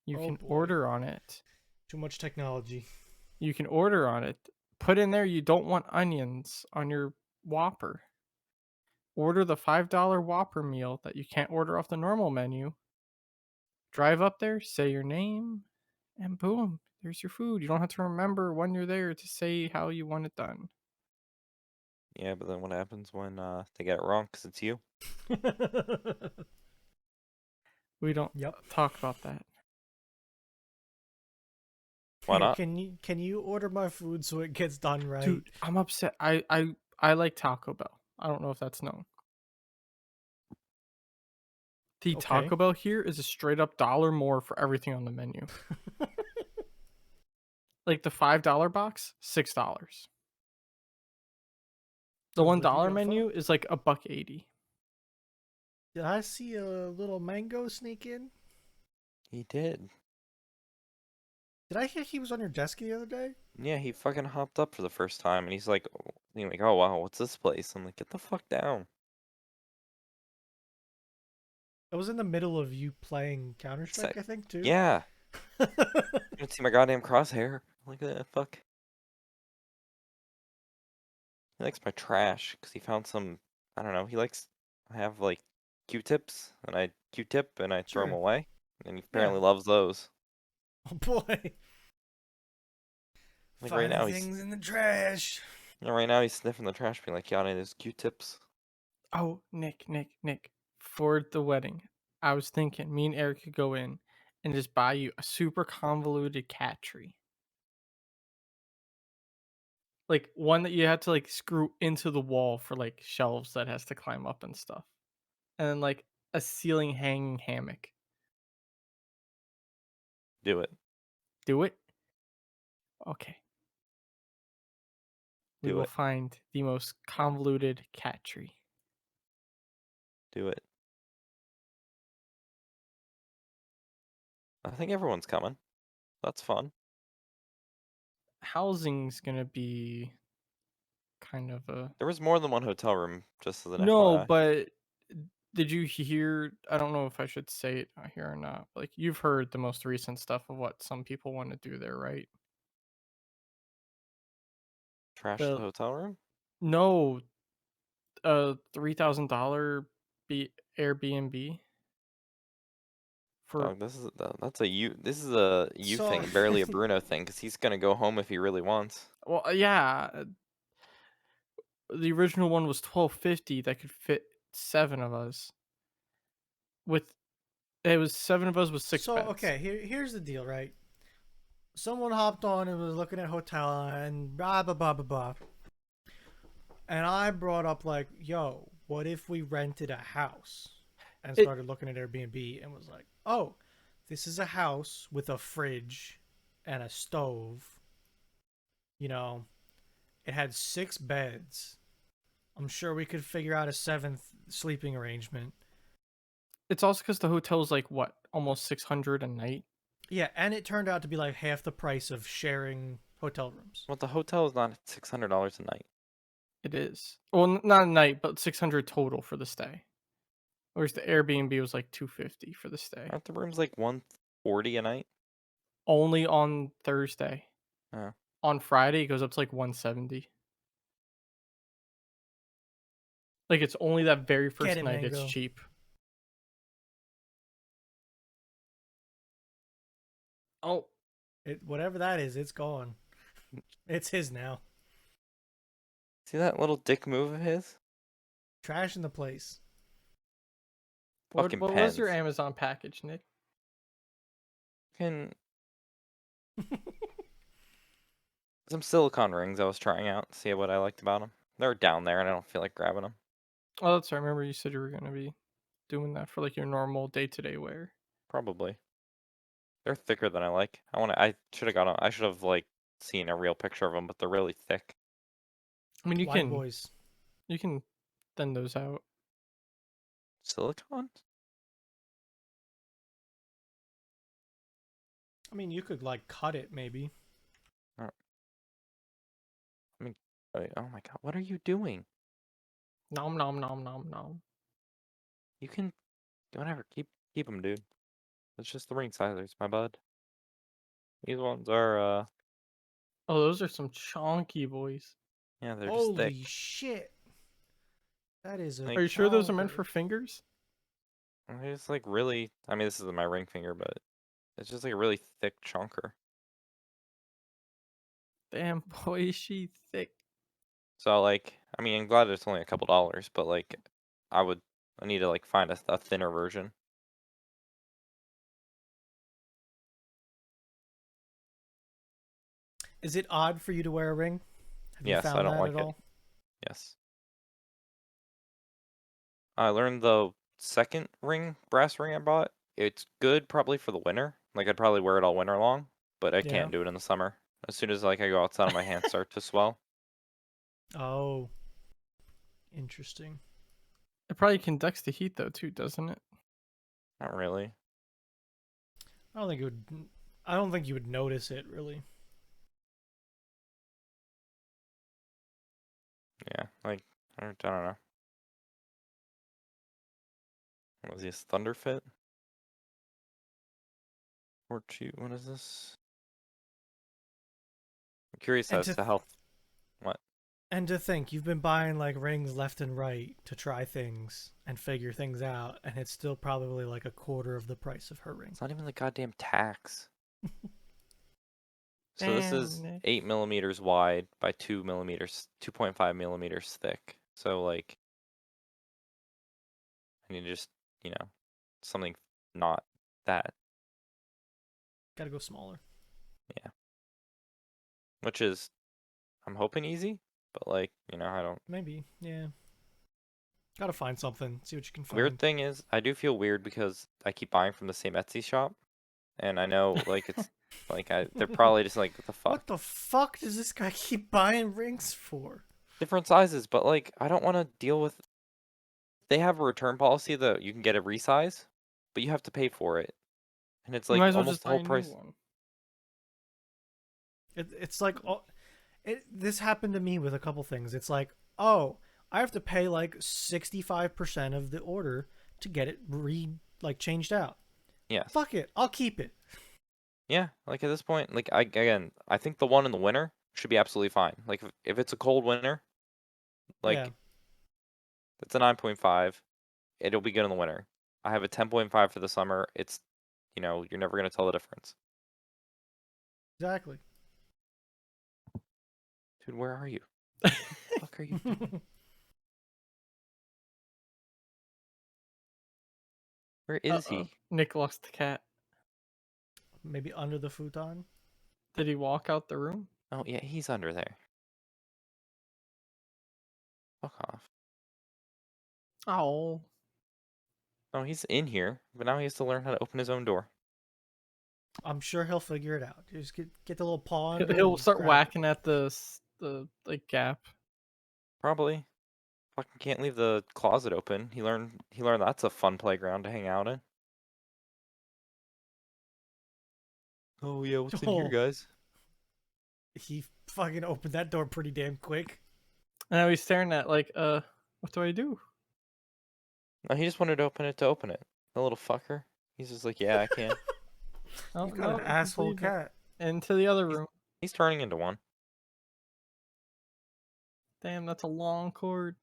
You Oh can boy. order on it. Too much technology. You can order on it. Put in there you don't want onions on your Whopper. Order the $5 Whopper meal that you can't order off the normal menu. Drive up there, say your name, and boom, there's your food. You don't have to remember when you're there to say how you want it done. Yeah, but then what happens when they get it wrong? Cause it's you. We don't Yep. talk about that. Why Here, not? can you order my food so it gets done right? Dude, I'm upset. I like Taco Bell. I don't know if that's known. The Okay. Taco Bell here is a straight up dollar more for everything on the menu. Like the $5 box, $6. The Sounds one like you dollar got menu fun. is like a buck 80. Did I see a little mango sneak in? He did. Did I hear he was on your desk the other day? Yeah, he fucking hopped up for the first time, and he's like, oh wow, what's this place? I'm like, get the fuck down. It was in the middle of you playing Counter Sa- Strike, I think, too. Yeah, you didn't see my goddamn crosshair. I'm like, fuck. He likes my trash because he found some. I don't know. He likes. I have like Q-tips, and I Q-tip and I throw them Sure. away, and he Yeah. apparently loves those. Oh boy. Like right Finding now, he's things in the trash. right now he's sniffing the trash, being like, Yanni, there's Q-tips. Oh, Nick. For the wedding, I was thinking me and Eric could go in and just buy you a super convoluted cat tree. Like one that you have to like screw into the wall for like shelves that has to climb up and stuff. And then like a ceiling hanging hammock. Do it, Do it? Okay. We do will it, find the most convoluted cat tree. do it. I think everyone's coming. That's fun. Housing's gonna be kind of a There was more than one hotel room, just as an no, FYI. but did you hear? I don't know if I should say it here or not. Like you've heard the most recent stuff of what some people want to do there, right? Trash the The hotel room? no, $3,000 Airbnb for Dog, this is a you So, thing, barely a Bruno thing, because he's gonna go home if he really wants. well, yeah. The original one was 1250 that could fit seven of us. With it was seven of us with six so beds. okay. Here's the deal, right? Someone hopped on and was looking at hotel and blah blah blah blah blah. And I brought up like, yo, what if we rented a house and It started looking at Airbnb and was like, oh, this is a house with a fridge and a stove. You know, it had 6 beds. I'm sure we could figure out a seventh sleeping arrangement. it's also because the hotel's like what, almost 600 a night. Yeah, and it turned out to be like half the price of sharing hotel rooms. Well, the hotel is not $600 a night. It is. Well, not a night, but 600 total for the stay. Whereas the Airbnb was like 250 for the stay. Aren't the rooms like 140 a night? Only on Thursday. Oh. On Friday, it goes up to like 170. Like it's only that very Get first it, night it's Mango. cheap. Oh, Whatever that is, it's gone. It's his now. See that little dick move of his? Trash in the place. what Fucking what was your pens. Amazon package, Nick? Fucking some silicone rings I was trying out, see what I liked about them. They're down there and I don't feel like grabbing them. Oh, that's right. I remember you said you were gonna be doing that for like your normal day-to-day wear. Probably. They're thicker than I like. I should have got them. I should have like seen a real picture of them, but they're really thick. I mean, White boys. you can thin those out. Silicone? I mean, you could like cut it maybe. I mean, oh my god, what are you doing? Nom nom nom nom nom. You can, whatever. Keep them, dude. It's just the ring sizers, my bud. These ones are, Oh, those are some chonky boys. yeah, they're just thick. Holy shit. That is a Are you Like, sure those are meant chonker. for fingers? they're just like really. I mean, this isn't my ring finger, but it's just like a really thick chunker. Damn, boy, is she thick. So like, I mean, I'm glad it's only a couple dollars, but like, I would, I need to like find a thinner version. Is it odd for you to wear a ring? Have you Yes, I found don't that like at it. all? Yes. I learned the second ring, brass ring I bought. It's good probably for the winter. Like I'd probably wear it all winter long, but I Yeah. can't do it in the summer. As soon as like I go outside and my hands start to swell. Oh, interesting. It probably conducts the heat though too, doesn't it? Not really. I don't think it would. I don't think you would notice it really. Yeah, like I don't know. What was this Thunder Fit? Or two? What is this? I'm curious And as to to how. What? and to think you've been buying like rings left and right to try things and figure things out, and it's still probably like a quarter of the price of her ring. It's not even the goddamn tax. So this Damn, is Nick. 8 millimeters wide by 2 millimeters, 2.5 millimeters thick. So like, I need to just, you know, something not that. Got to go smaller. Yeah. Which is, I'm hoping easy, but like, I don't. Maybe. Yeah. Got to find something. See what you can Weird find. thing is, I do feel weird because I keep buying from the same Etsy shop, and I know like it's like they're probably just like, what the fuck? What the fuck does this guy keep buying rings for? Different sizes, but like I don't want to deal with. They have a return policy that you can get a resize, but you have to pay for it, and it's You might like as well almost just the buy whole a new price. one. It's like this happened to me with a couple things. It's like, oh, I have to pay like 65% of the order to get it changed out. Yes. Fuck it, I'll keep it. Yeah, like at this point, like I think the one in the winter should be absolutely fine. Like if it's a cold winter, Yeah, like it's a 9.5, it'll be good in the winter. I have a 10.5 for the summer. It's, you're never gonna tell the difference. exactly. Dude, where are you? What the fuck are you doing? Where is Uh-oh. he? Nick lost the cat. Maybe under the futon. Did he walk out the room? Oh yeah, he's under there. Fuck off. Oh, Oh, he's in here, but now he has to learn how to open his own door. I'm sure he'll figure it out. Just get the little paw He'll under he'll and start grab it. whacking at the like gap. Probably. Fucking can't leave the closet open. He learned that's a fun playground to hang out in. Oh yeah, what's in here, Oh, guys? he fucking opened that door pretty damn quick. And now he's staring at like, what do I do? No, he just wanted to open it. The little fucker. He's just like, yeah, I can. Oh You got an no, he's asshole leaving. cat. Into the other He's room. he's turning into one. Damn, that's a long cord.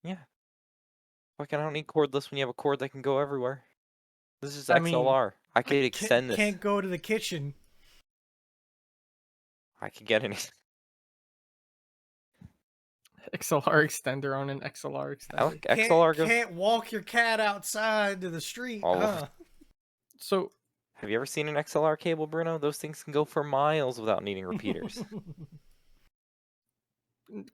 Yeah. Fucking I don't need cordless when you have a cord that can go everywhere. This is I mean, XLR. I could extend this. Can't go to the kitchen. I could get any. XLR extender on an XLR extender. XLR goes Can't walk your cat outside to the street, all over. huh? So, Have you ever seen an XLR cable, Bruno? Those things can go for miles without needing repeaters.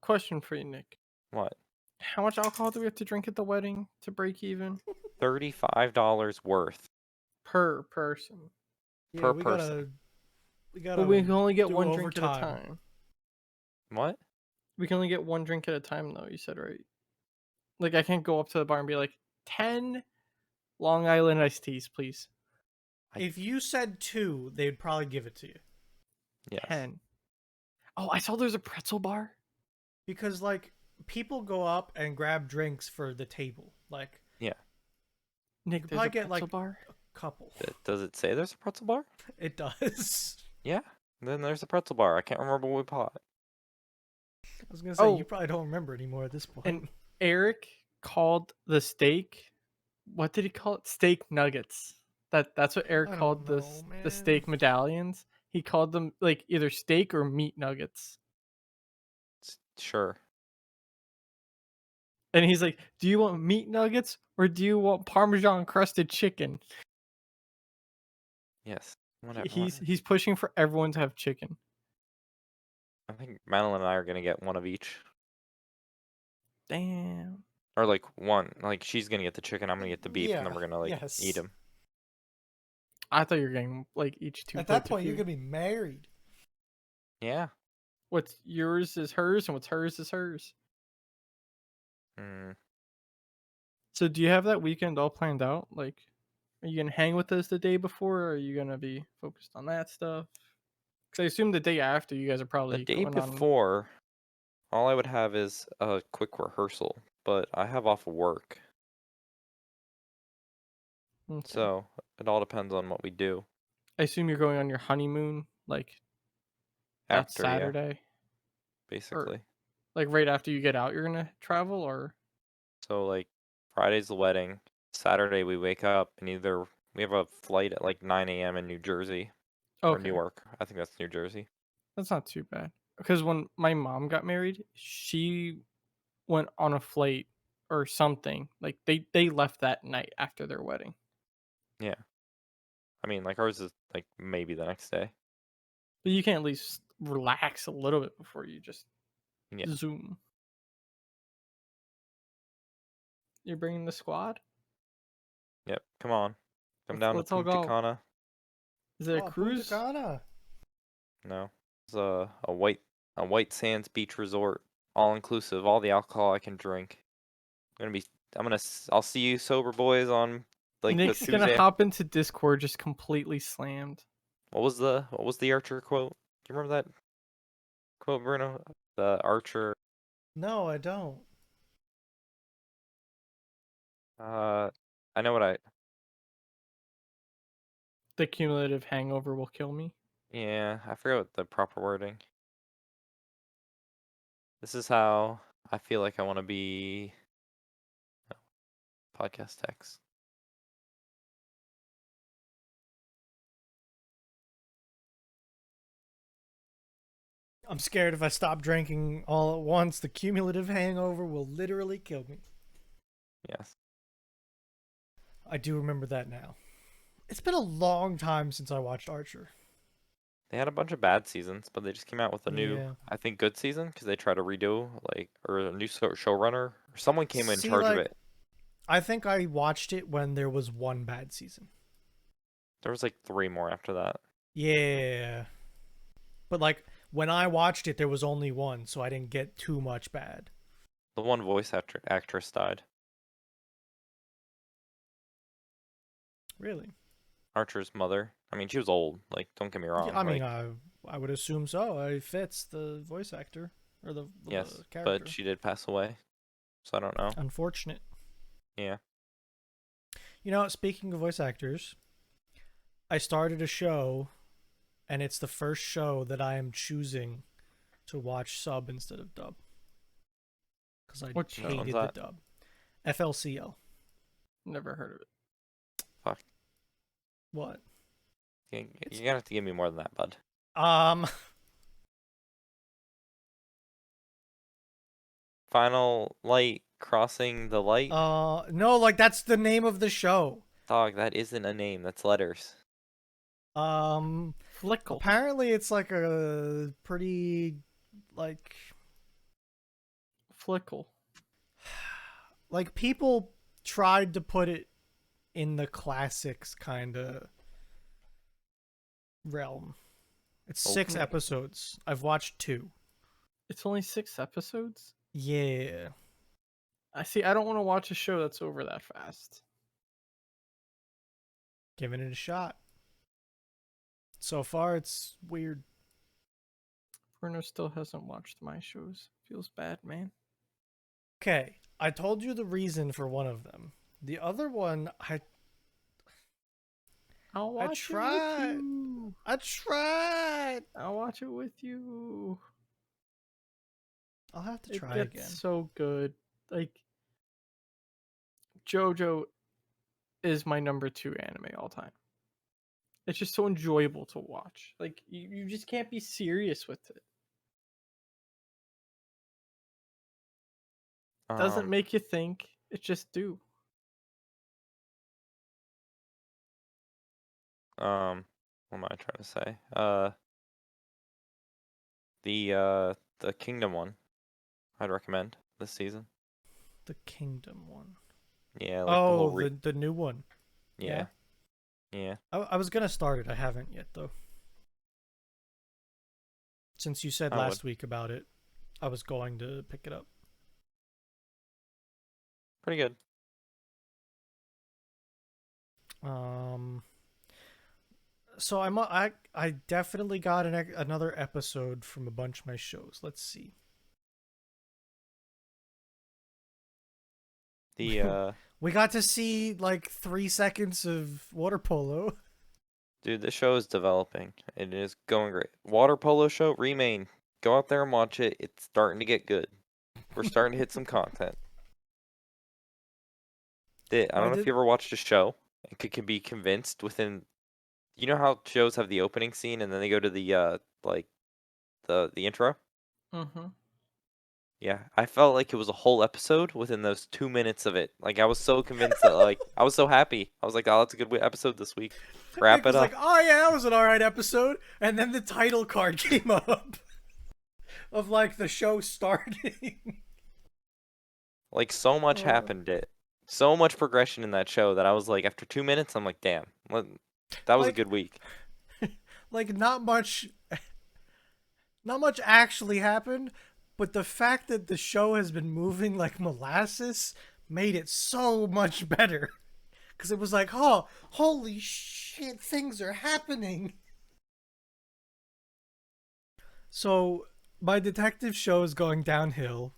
question for you, Nick. What? How much alcohol do we have to drink at the wedding to break even $35 worth per person? Yeah, per person. we But gotta we can only get do one drink at a overtime. time. What? We can only get one drink at a time, though. You said right. Like I can't go up to the bar and be like, 10 Long Island iced teas, please. If you said 2, they'd probably give it to you. Yes. 10. Oh, I saw there's a pretzel bar. Because like people go up and grab drinks for the table. Like Yeah. Nick, could there's probably a get, pretzel like- bar. a couple. Does it say there's a pretzel bar? It does. Yeah. Then there's a pretzel bar. I can't remember what we bought. I was gonna say Oh. you probably don't remember anymore at this point. And Eric called the steak. What did he call it? Steak nuggets. That's what Eric I called don't the know, the man. steak medallions. He called them like either steak or meat nuggets. Sure. And he's like, "Do you want meat nuggets or do you want Parmesan crusted chicken?" Yes. Whatever. He's pushing for everyone to have chicken. I think Madeline and I are gonna get one of each. Damn. Or like one. Like she's gonna get the chicken, I'm gonna get the beef, and then Yeah, we're gonna like yes. eat them. I thought you were getting like each two At plates that point, of you're food. gonna be married. Yeah. What's yours is hers and what's hers is hers. Mm. So do you have that weekend all planned out? Like, are you gonna hang with us the day before, or are you gonna be focused on that stuff? Because I assume the day after you guys are The probably day going on. before, all I would have is a quick rehearsal, but I have off of work, Okay. so it all depends on what we do I assume you're going on your honeymoon, like that after, yeah, Saturday, or basically. like right after you get out, you're gonna travel, or So like Friday's the wedding, Saturday we wake up and either we have a flight at like 9 a.m. in New Jersey or okay, Newark. I think that's New Jersey. that's not too bad. Because when my mom got married, she went on a flight or something. Like they left that night after their wedding. Yeah. I mean, like ours is like maybe the next day. But you can at least relax a little bit before you just Yeah. zoom. You're bringing the squad? Yep. Come on. Come down to Let's all Punta go. Cana. Is it a Oh, Punta cruise? Cana. No. It's a white sands beach resort, all inclusive, all the alcohol I can drink. I'll see you sober boys on like the Nick's gonna Tuesday. hop into Discord just completely slammed. What was the Archer quote? Do you remember that quote, Bruno? The Archer. No, I don't. I know what I. The cumulative hangover will kill me. Yeah, I forgot what the proper wording. This is how I feel like I want to be. Podcast text. I'm scared if I stop drinking all at once, the cumulative hangover will literally kill me. Yes. I do remember that now. It's been a long time since I watched Archer. They had a bunch of bad seasons, but they just came out with a new, Yeah. I think, good season because they tried to redo or a new showrunner or someone came in See, charge of like, it. I think I watched it when there was one bad season. There was like 3 more after that. Yeah. But like when I watched it there was only one, so I didn't get too much bad. The one voice actress died. Really? Archer's mother. I mean, she was old. Like, don't get me Yeah, wrong. I mean, Like, I would assume so. It fits the voice actor or the yes, but character. she did pass away. So I don't know. Unfortunate. Yeah. You know, speaking of voice actors, I started a show, and it's the first show that I am choosing to watch sub instead of dub because I What show? Which one's hated the that? dub. FLCL. Never heard of it. Fuck. What? You're gonna have to give me more than that, bud. Um. Final light crossing the light. No, like that's the name of the show. Dog, that isn't a name. That's letters. Um. Flickle. Apparently, it's like a pretty, like, Flickle. like people tried to put it in the classics kind of realm. It's 6 Okay. episodes. I've watched 2. It's only 6 episodes? Yeah. I see. I don't want to watch a show that's over that fast. Giving it a shot. So far, it's weird. Bruno still hasn't watched my shows. Feels bad, man. Okay, I told you the reason for one of them. The other one, I'll I watch it with tried. you. I tried. I'll watch it with you. I'll have to It try gets again. so good. Like, JoJo is my number 2 anime all time. It's just so enjoyable to watch. Like, you just can't be serious with it. Doesn't make you think. It just do. What am I trying to say? The Kingdom one, I'd recommend this season. The Kingdom one. Yeah, like the Oh, whole the new one. yeah, yeah. I was gonna start it. I haven't yet though. Since you said I would. last week about it, I was going to pick it up. Pretty good. So I definitely got another episode from a bunch of my shows. Let's see. The We got to see like 3 seconds of water polo. dude, this show is developing. It is going great. Water polo show, Remain. Go out there and watch it. It's starting to get good. We're starting to hit some content. I Why don't know if did you ever watched a show and could be convinced within. You know how shows have the opening scene and then they go to the like the intro? Mm-hmm. Yeah, I felt like it was a whole episode within those 2 minutes of it. Like I was so convinced that like I was so happy. I was like, oh, that's a good episode this week. Wrap Nick it was up. like, "Oh yeah, that was an alright episode," and then the title card came up of like the show starting. Like so much Uh, happened. So much progression in that show that I was like, after 2 minutes, I'm like, damn, that was a like, good week. like not much actually happened, but the fact that the show has been moving like molasses made it so much better. Because it was like, oh, holy shit, things are happening. So my detective show is going downhill.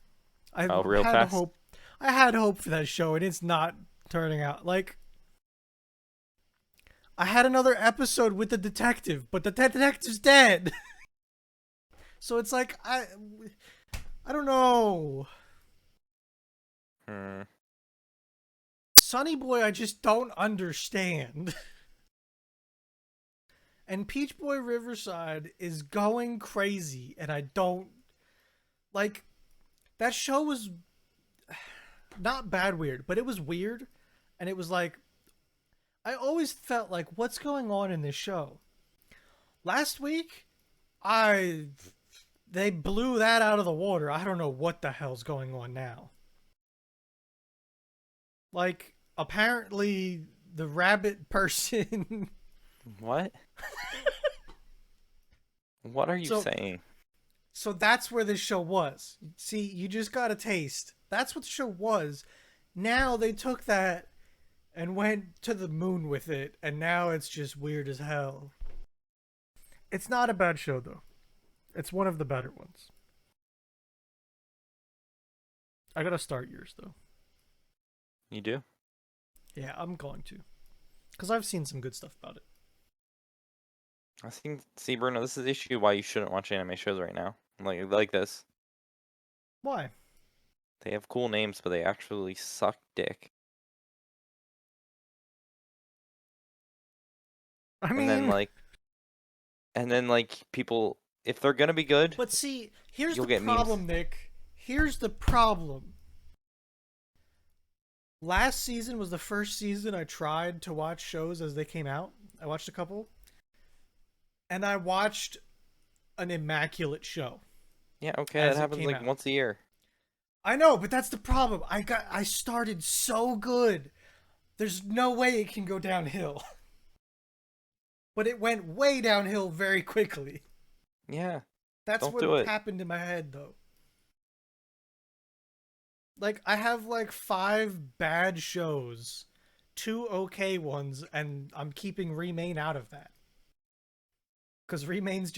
I Oh, real had fast. hope. I had hope for that show, and it's not turning out like. I had another episode with the detective, but the detective's dead. So it's like I don't know. Hmm. Sonny Boy, I just don't understand. And Peach Boy Riverside is going crazy, and I don't like. That show was not bad weird, but it was weird, and it was like I always felt like what's going on in this show. Last week They blew that out of the water. I don't know what the hell's going on now. Like, apparently the rabbit person. What? What are you so saying? so that's where this show was. See, you just got a taste. That's what the show was. Now they took that and went to the moon with it, and now it's just weird as hell. It's not a bad show though. It's one of the better ones. I gotta start yours though. You do? Yeah, I'm going to. Because I've seen some good stuff about it. I think, see, Bruno, this is the issue why you shouldn't watch anime shows right now. Like this. Why? They have cool names, but they actually suck dick. I And then mean, people, if they're gonna be good, but see, here's you'll the get memes. problem, Nick. Here's the problem. Last season was the first season I tried to watch shows as they came out. I watched a couple. And I watched an immaculate show. Yeah, okay, as that it happens came like out. once a year. I know, but that's the problem. I started so good. There's no way it can go downhill. But it went way downhill very quickly. Yeah, That's don't what do it. happened in my head though. Like I have like 5 bad shows, 2 okay ones, and I'm keeping Remain out of that. Cuz Remain's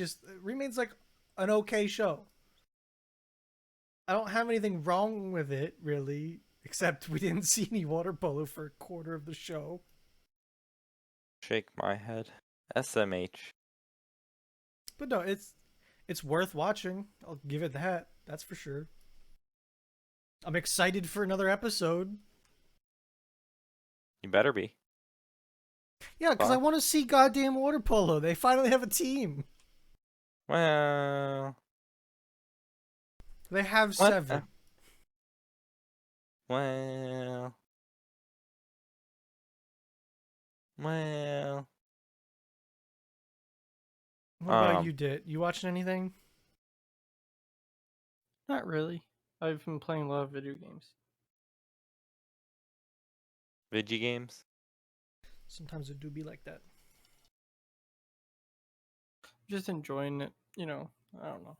like an okay show. I don't have anything wrong with it really, except we didn't see any water polo for a quarter of the show. Shake my head. SMH. But no, it's worth watching. I'll give it that. That's for sure. I'm excited for another episode. You better be. Yeah, because I Fuck. want to see goddamn water polo. They finally have a team. Well, They have what? 7. Well, well. What about you, Dit? You watching anything? Not really. I've been playing a lot of video games. Vigi games? Sometimes it do be like that. Just enjoying it, you know. I don't know.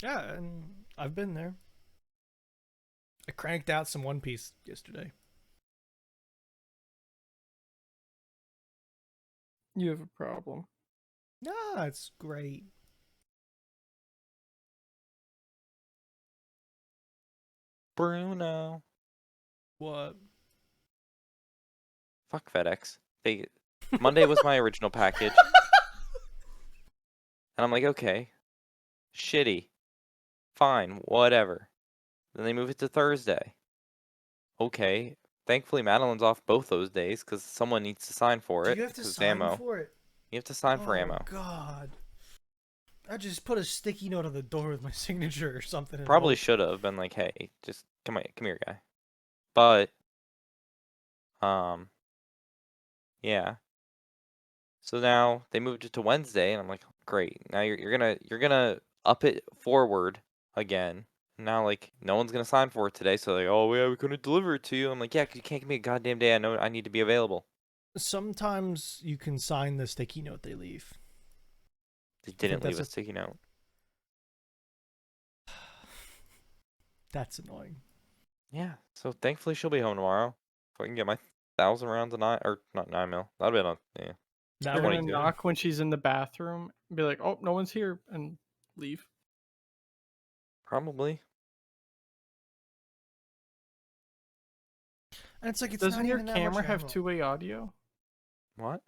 Yeah, and I've been there. I cranked out some One Piece yesterday. You have a problem. Nah, it's great. Bruno. What? Fuck FedEx. Monday was my original package. And I'm like, okay. Shitty. Fine, whatever. Then they move it to Thursday. Okay. Thankfully, Madeline's off both those days because someone needs to sign for Do it. you have to 'Cause it's sign ammo. for it? You have to sign for Oh, ammo. God. I just put a sticky note on the door with my signature or something. Probably should have been like, hey, just come here, guy. But, yeah. So now they moved it to Wednesday, and I'm like, great. Now you're gonna up it forward again. Now like no one's gonna sign for it today, so like, oh yeah, we couldn't deliver it to you. I'm like, yeah, 'cause you can't give me a goddamn day. I know I need to be available. Sometimes you can sign the sticky note they leave. They didn't leave that's a a- sticky note. That's annoying. Yeah. So thankfully she'll be home tomorrow. So I can get my 1,000 rounds of 9 or not 9 mil. That'll be on. Yeah. That You're would gonna 22. knock when she's in the bathroom and be like, "Oh, no one's here," and leave. Probably. And it's like it's Doesn't not your even that much camera have ammo. two-way audio? What?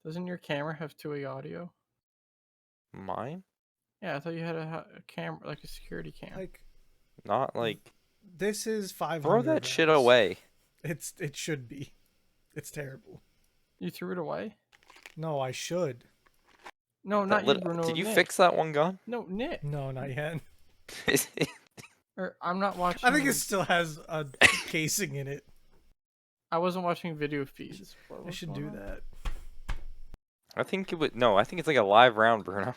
Doesn't your camera have two-way audio? Mine? Yeah, I thought you had a camera, like a security cam. Like Not like. this is 500. Throw that shit rounds. away. It should be. It's terrible. You threw it away? No, I should. No, not you, Bruno. Did you Nick. fix that one gun? No, Nick. No, not yet. Or I'm not watching. I think it still has a casing in it. I wasn't watching video feeds. I should do that. I think it would. No, I think it's like a live round, Bruno.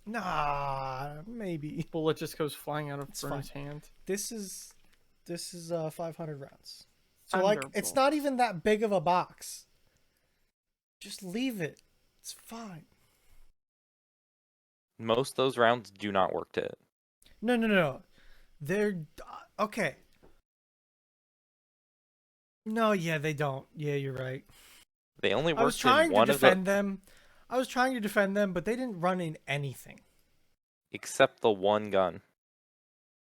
Nah, maybe. Bullet just goes flying out of It's fine. Vern's hand. This is 500 rounds. So like it's Thunderbolt. not even that big of a box. Just leave it. It's fine. Most of those rounds do not work to it. No. They're okay. No, yeah, they don't. Yeah, you're right. They only I was worked in trying to one of the, defend them. I was trying to defend them, but they didn't run in anything. except the one gun.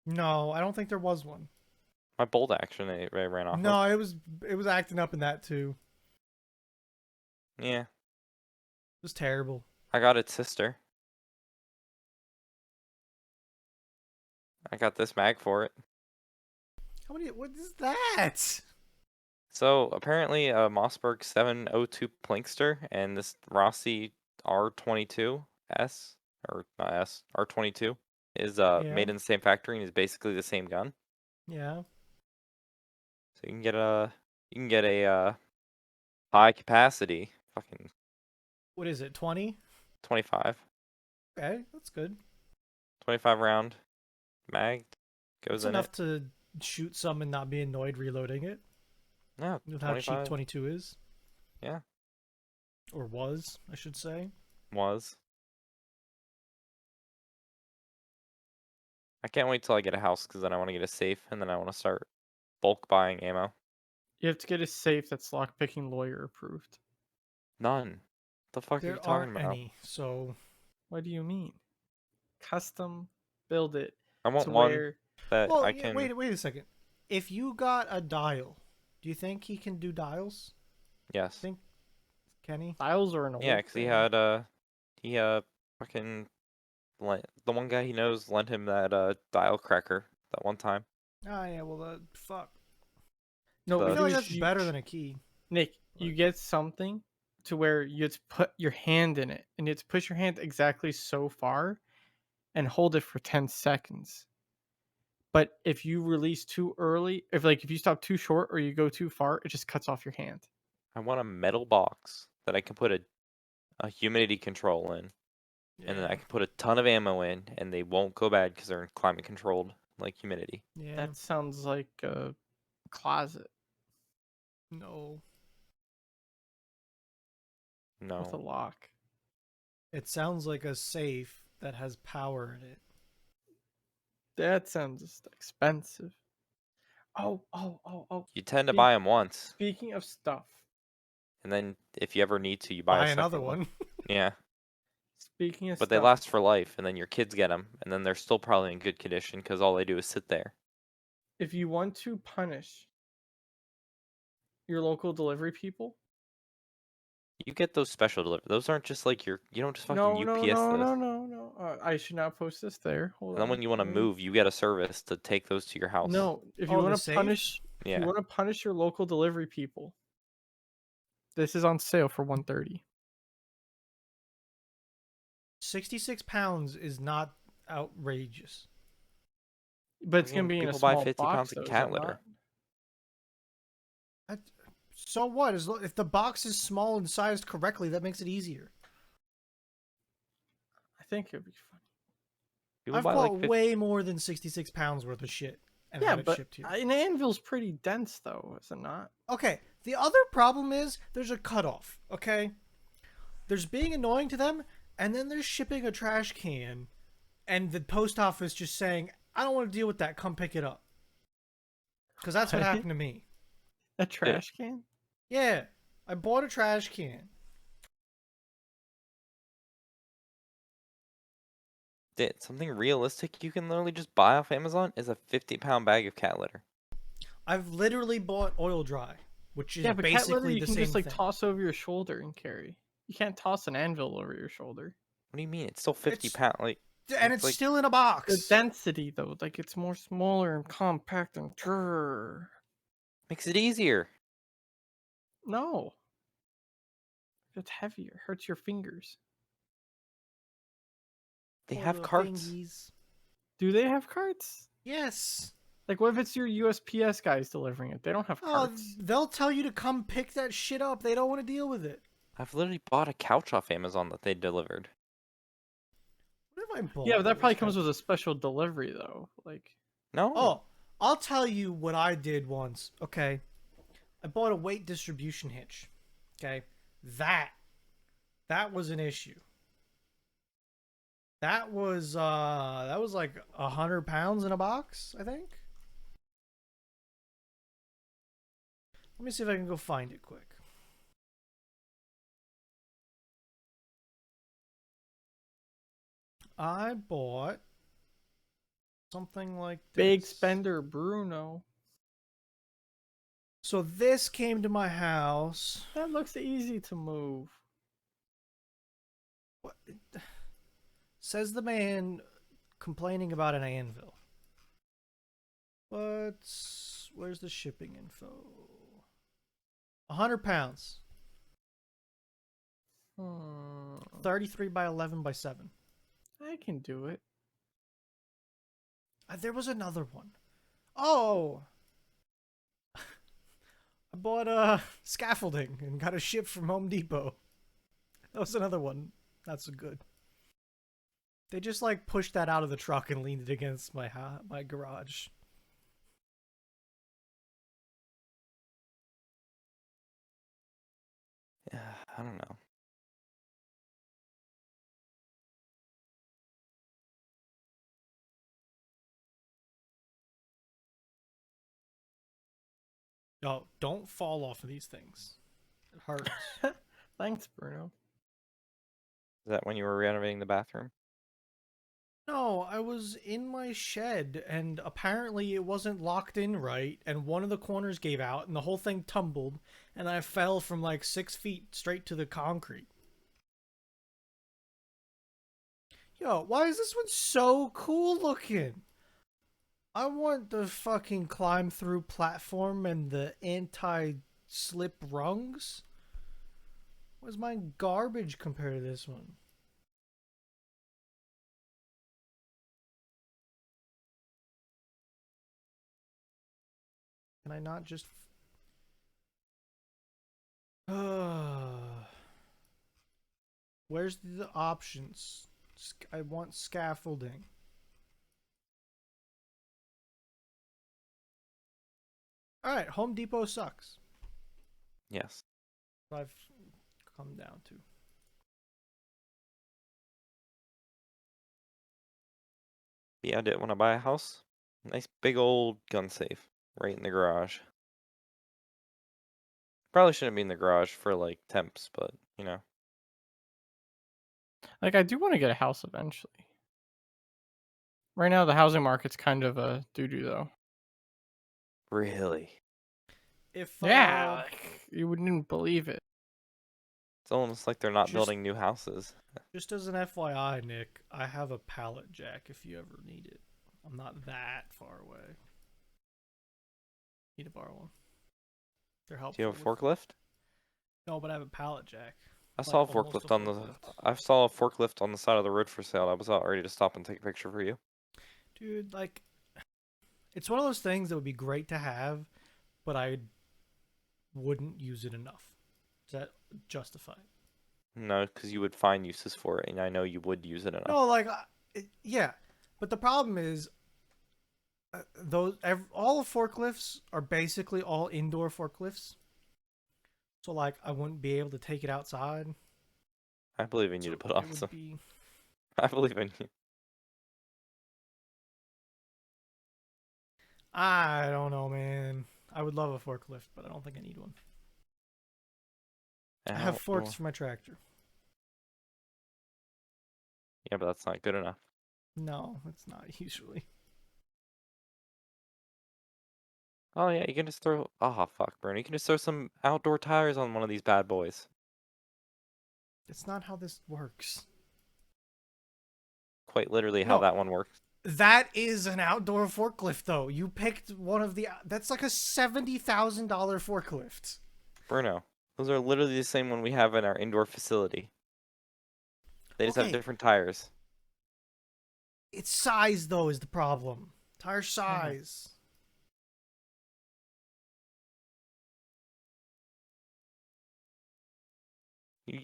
No, I don't think there was one. My bolt action I ran off of. No, it was acting up in that too. Yeah, It was terrible. I got its sister. I got this mag for it. How many? What is that? So apparently a Mossberg 702 Plinkster and this Rossi R22S, or not S, R22 is Yeah, made in the same factory and is basically the same gun. yeah. So you can get a high capacity fucking What is it? 20? 25 Okay, that's good. 25 round mag goes It's in enough it. to shoot some and not be annoyed reloading it. No, With how cheap 25 22 is. Yeah. Or was, I should say. was. I can't wait till I get a house because then I want to get a safe and then I want to start bulk buying ammo. You have to get a safe that's lockpicking lawyer approved. None. The fuck are you There talking aren't about? any, so What do you mean? Custom build it I want to one where that well, I yeah, can. wait a second. If you got a dial, do you think he can do dials? Yes. Think can he? files are an old Yeah, because thing. he fucking the one guy he knows lent him that dial cracker that one time. Oh yeah, well fuck. No, I what The you feel do like is that's better than a key. Nick, But you get something to where you have to put your hand in it and you have to push your hand exactly so far and hold it for 10 seconds. But if you release too early, if you stop too short or you go too far, it just cuts off your hand. I want a metal box that I can put a humidity control in, and then yeah, I can put a ton of ammo in, and they won't go bad because they're climate controlled, like humidity. yeah, That sounds like a closet no. with a No, lock. It sounds like a safe that has power in it. That sounds expensive. Oh. you tend to buy them once, Speaking of stuff, and then if you ever need to, you buy a Buy another second one. one. Yeah, speaking of but they stuff, last for life, and then your kids get them, and then they're still probably in good condition because all they do is sit there. if you want to punish your local delivery people, You get those special delivery. Those aren't just like you don't just fucking no, UPS those. no. I should not post this there. Hold And then on. when you want to move, you get a service to take those to your house. No, if you Oh, want the to safe? if you Yeah. want to punish your local delivery people, this is on sale for 130. 66 pounds is not outrageous. But it's gonna Fucking be in a people buy small 50 box pounds of though, is cat it litter. not? I, so what? If the box is small and sized correctly, that makes it easier. I think it'd be funny. People I've buy like bought 50. way more than 66 pounds worth of shit and Yeah, had it but shipped here. an anvil's pretty dense though, is it not? Okay, the other problem is there's a cutoff, okay? There's being annoying to them, and then there's shipping a trash can, and the post office just saying, I don't want to deal with that, come pick it up. Because that's what happened to me. A trash can? Yeah, I bought a trash can. Something realistic you can literally just buy off Amazon is a 50-pound bag of cat litter. I've literally bought oil dry, which is Yeah, but cat litter basically you the can same just like thing. toss over your shoulder and carry. You can't toss an anvil over your shoulder. What do you mean? It's still 50 It's pound. Like and it's like still in a The box. density though, like it's more smaller and compact and makes it easier. no, it's heavier. It hurts your fingers. They Poor have little carts. fingies. Do they have carts? Yes. Like, what if it's your USPS guys delivering it? They don't have Oh, carts. they'll tell you to come pick that shit up. They don't want to deal with it. I've literally bought a couch off Amazon that they delivered. What if I bought Yeah, but that was probably comes with a special delivery though. Like, No. Oh, I'll tell you what I did once. Okay, I bought a weight distribution hitch. Okay, that that was an issue. That was like 100 pounds in a box, I think. Let me see if I can go find it quick. I bought something like big this. spender Bruno. So this came to my house. That looks easy to move. What says the man complaining about an anvil? Where's the shipping info? 100 pounds. Hmm, 33 by 11 by 7. I can do it. There was another one. Oh, I bought scaffolding and got a ship from Home Depot. That was another one. Not so good. They just like pushed that out of the truck and leaned it against my garage. Yeah, I don't know. Oh, don't fall off of these things. It hurts. Thanks, Bruno. Is that when you were renovating the bathroom? No, I was in my shed and apparently it wasn't locked in right, and one of the corners gave out and the whole thing tumbled, and I fell from like 6 feet straight to the concrete. Yo, why is this one so cool looking? I want the fucking climb through platform and the anti slip rungs. Where's mine garbage compared to this one? Can I not just. Where's the options? I want scaffolding. Alright, Home Depot sucks. Yes. I've come down to. Yeah, I did want to buy a house. Nice big old gun safe right in the garage. Probably shouldn't be in the garage for like temps, but you know. Like, I do want to get a house eventually. Right now, the housing market's kind of a doo doo though. Really. If, Yeah, like, you wouldn't believe it. It's almost like they're not just building new houses. just as an FYI, Nick, I have a pallet jack if you ever need it. I'm not that far away. Need to borrow one. They're Do you helpful have a with. forklift? No, but I have a pallet jack. I Like saw a almost a forklift on the forklift. I saw a forklift on the side of the road for sale. I was about ready to stop and take a picture for you. Dude, like, it's one of those things that would be great to have, but I wouldn't use it enough. Does that justify it? No, because you would find uses for it, and I know you would use it enough. No, like, yeah. But the problem is, all the forklifts are basically all indoor forklifts. So, like, I wouldn't be able to take it outside. I believe in you to So put on it would some. be. I believe in you. I don't know, man. I would love a forklift, but I don't think I need one. I have forks Outdoor. for my tractor. Yeah, but that's not good enough. No, it's not usually. Oh yeah, you can just throw. Oh fuck, Bruno. You can just throw some outdoor tires on one of these bad boys. It's not how this works. Quite literally how No, that one works. that is an outdoor forklift, though. You picked one of the. That's like a $70,000 forklift. Bruno, those are literally the same one we have in our indoor facility. They just have Okay, different tires. its size though is the problem. Tire Yeah. size.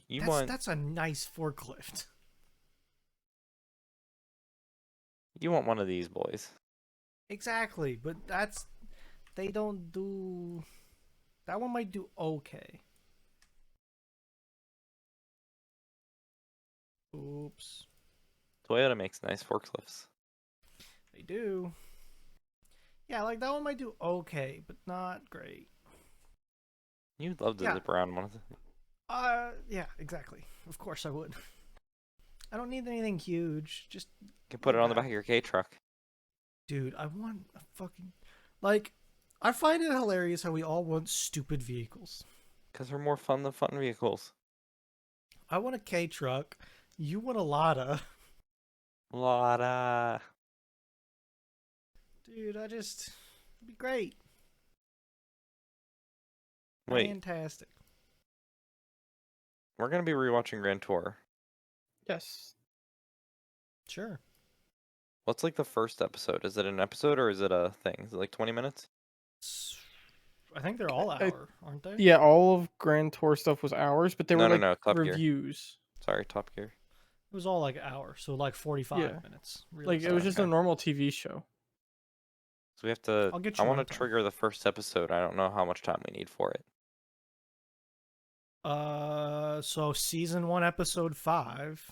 You That's want that's a nice forklift. You want one of these boys. Exactly, but they don't do that one might do okay. Oops. Toyota makes nice forklifts. They do. Yeah, like that one might do okay, but not great. You'd love to Yeah. zip around one of them. Yeah, exactly. Of course I would. I don't need anything huge. Just You can put lay it on the back back. of your K truck. Dude, I want a fucking like I find it hilarious how we all want stupid vehicles. Because they're more fun than fun vehicles. I want a K truck. You want a Lada. Lotta. Dude, it'd be great. Wait, Fantastic. we're gonna be rewatching Grand Tour. Yes. Sure. What's like the first episode? Is it an episode or is it a thing? Is it like 20 minutes? I think they're all I, hour, aren't they? yeah, all of Grand Tour stuff was ours, but they were No, no, like no. Top Gear. reviews. Sorry, Top Gear. It was all like hour, so like 45 Yeah. minutes. Like it Oh, was Realistically. just a okay. normal TV show. So we have to. I'll get I you want to runtime. trigger the first episode. I don't know how much time we need for it. So season 1, episode 5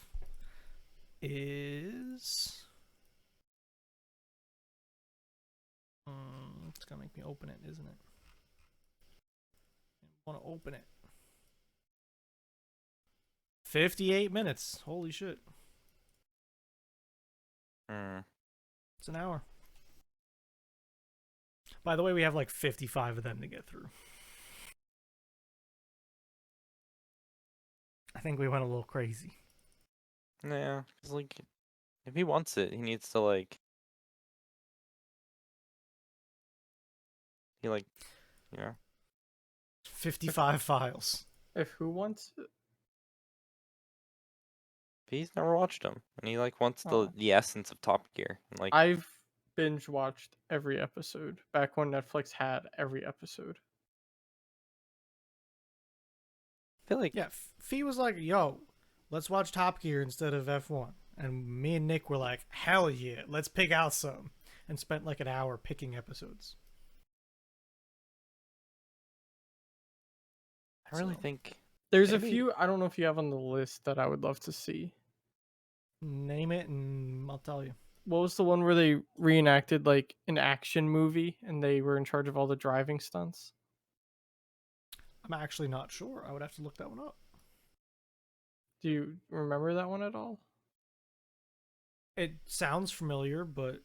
is. It's gonna make me open it, isn't it? I want to open it. 58 minutes. Holy shit. Hmm. It's an hour. By the way, we have like 55 of them to get through. I think we went a little crazy. Yeah, cause like, if he wants it, he needs to like. He like, you know. 55 files. If who wants it? If he's never watched them, and he like wants Oh. the essence of Top Gear, and like. I've binge watched every episode back when Netflix had every episode. I feel like Yeah, Fee was like, yo, let's watch Top Gear instead of F1. And me and Nick were like, hell yeah, let's pick out some. And spent like an hour picking episodes. I really So, think There's a maybe few I don't know if you have on the list that I would love to see. name it and I'll tell you. What was the one where they reenacted like an action movie and they were in charge of all the driving stunts? I'm actually not sure. I would have to look that one up. Do you remember that one at all? It sounds familiar, but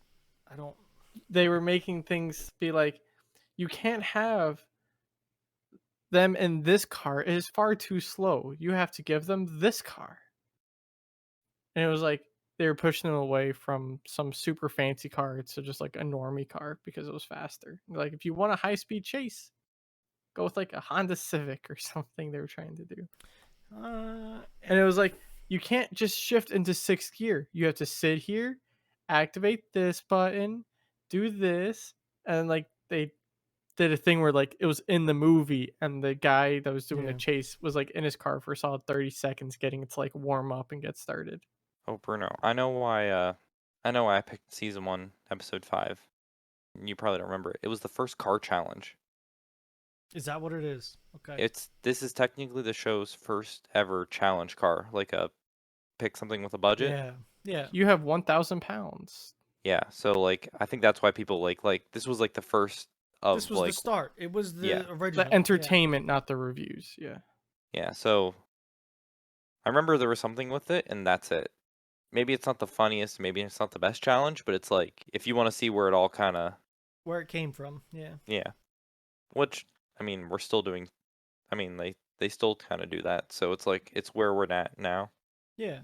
I don't. They were making things be like, you can't have them in this car. It is far too slow. You have to give them this car. And it was like they were pushing them away from some super fancy car to just like a normie car because it was faster. Like if you want a high speed chase, go with like a Honda Civic or something they were trying to do. And it was like you can't just shift into sixth gear. You have to sit here, activate this button, do this, and like they did a thing where like it was in the movie and the guy that was doing the yeah. chase was like in his car for a solid 30 seconds getting it to like warm up and get started. Oh, Bruno, I know why. I know why I picked season 1, episode 5. You probably don't remember it. It was the first car challenge. Is that what it is? Okay. This is technically the show's first ever challenge car, like a pick something with a budget. Yeah. Yeah. You have 1,000 pounds. Yeah, so like I think that's why people like this was like the first This of was the like start. It was yeah the The original. Yeah. entertainment, not the reviews. Yeah. yeah. So I remember there was something with it, and that's it. Maybe it's not the funniest, maybe it's not the best challenge, but it's like if you want to see where it all kind of Where it came from. Yeah. yeah. Which I mean, we're still doing. I mean, they still kind of do that, so it's like it's where we're at now. Yeah.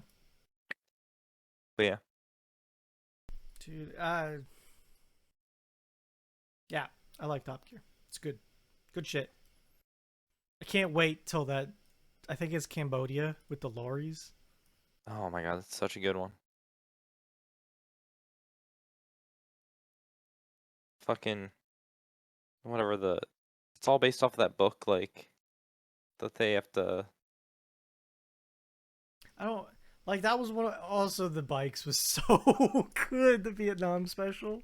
But yeah, Dude, yeah, I like Top Gear. It's good. Good shit. I can't wait till that. I think it's Cambodia with the lorries. oh my god, that's such a good one. Fucking whatever the. It's all based off of that book, like that they have to. I don't Like that was one. Also, the bikes was so good. The Vietnam special.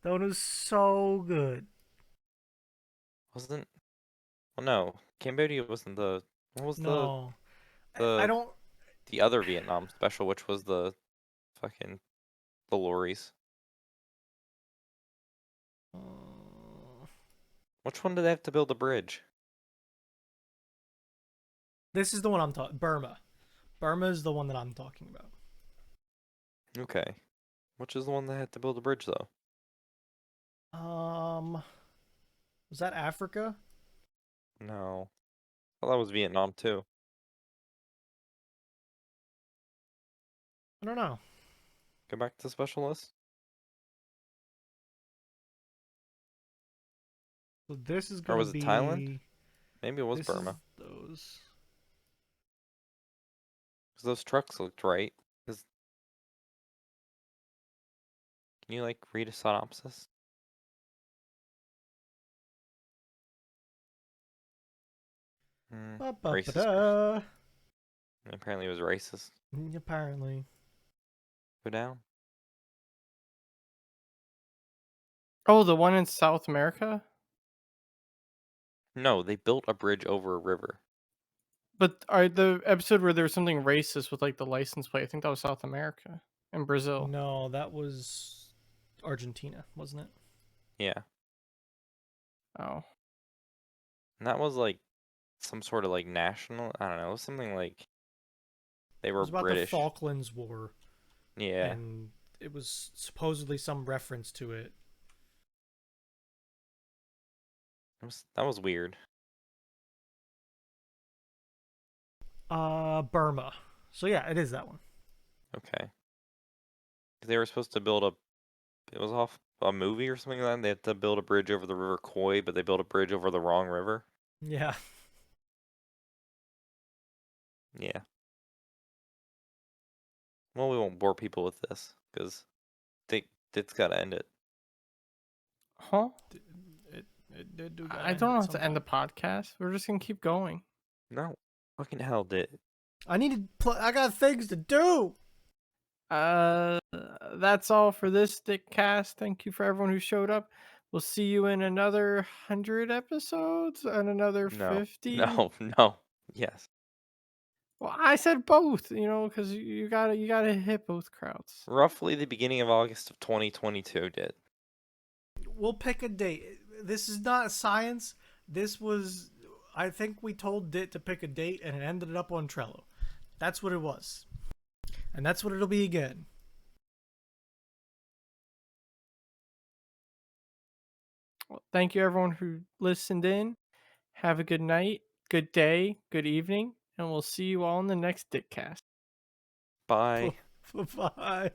That one was so good. Wasn't well no. Cambodia wasn't the what was No, I the don't. the other Vietnam special, which was the fucking the lorries. Uh, Which one did they have to build a bridge? this is the one I'm talking. Burma. Burma is the one that I'm talking about. Okay. Which is the one that had to build a bridge though? Um, was that Africa? No. Well, that was Vietnam too. I don't know. Go back to the special list. So this is Or gonna was it Thailand? be. Maybe it was This is Burma. those. Because those trucks looked right. 'Cause can you like read a synopsis? Hmm. Ba ba ba Racist. da. Apparently it was racist. Apparently. Go down. Oh, the one in South America? No, they built a bridge over a river. But the episode where there was something racist with like the license plate, I think that was South America and Brazil. No, that was Argentina, wasn't it? Yeah. Oh. And that was like some sort of like national. I don't know. It was something like they It were was about the British. Falklands War, Yeah. and it was supposedly some reference to it. That was weird. Burma. So yeah, it is that one. Okay. 'Cause they were supposed to build a. It was off a movie or something like that. They had to build a bridge over the River Koi, but they built a bridge over the wrong river. Yeah. Yeah. Well, we won't bore people with this because it's gotta end it. Huh? It do gotta I end don't it have to end the sometime. podcast. We're just gonna keep going. No, fucking hell, did. I need to play. I got things to do. Uh, that's all for this Dickcast. Thank you for everyone who showed up. We'll see you in another 100 episodes and another No, 50. no, no. Yes. Well, I said both, because you gotta hit both crowds. Roughly the beginning of August of 2022 did. We'll pick a date. This is not science. This was. I think we told Dit to pick a date, and it ended up on Trello. That's what it was, and that's what it'll be again. Well, thank you everyone who listened in. Have a good night, good day, good evening, and we'll see you all in the next Dickcast. Bye. Bye.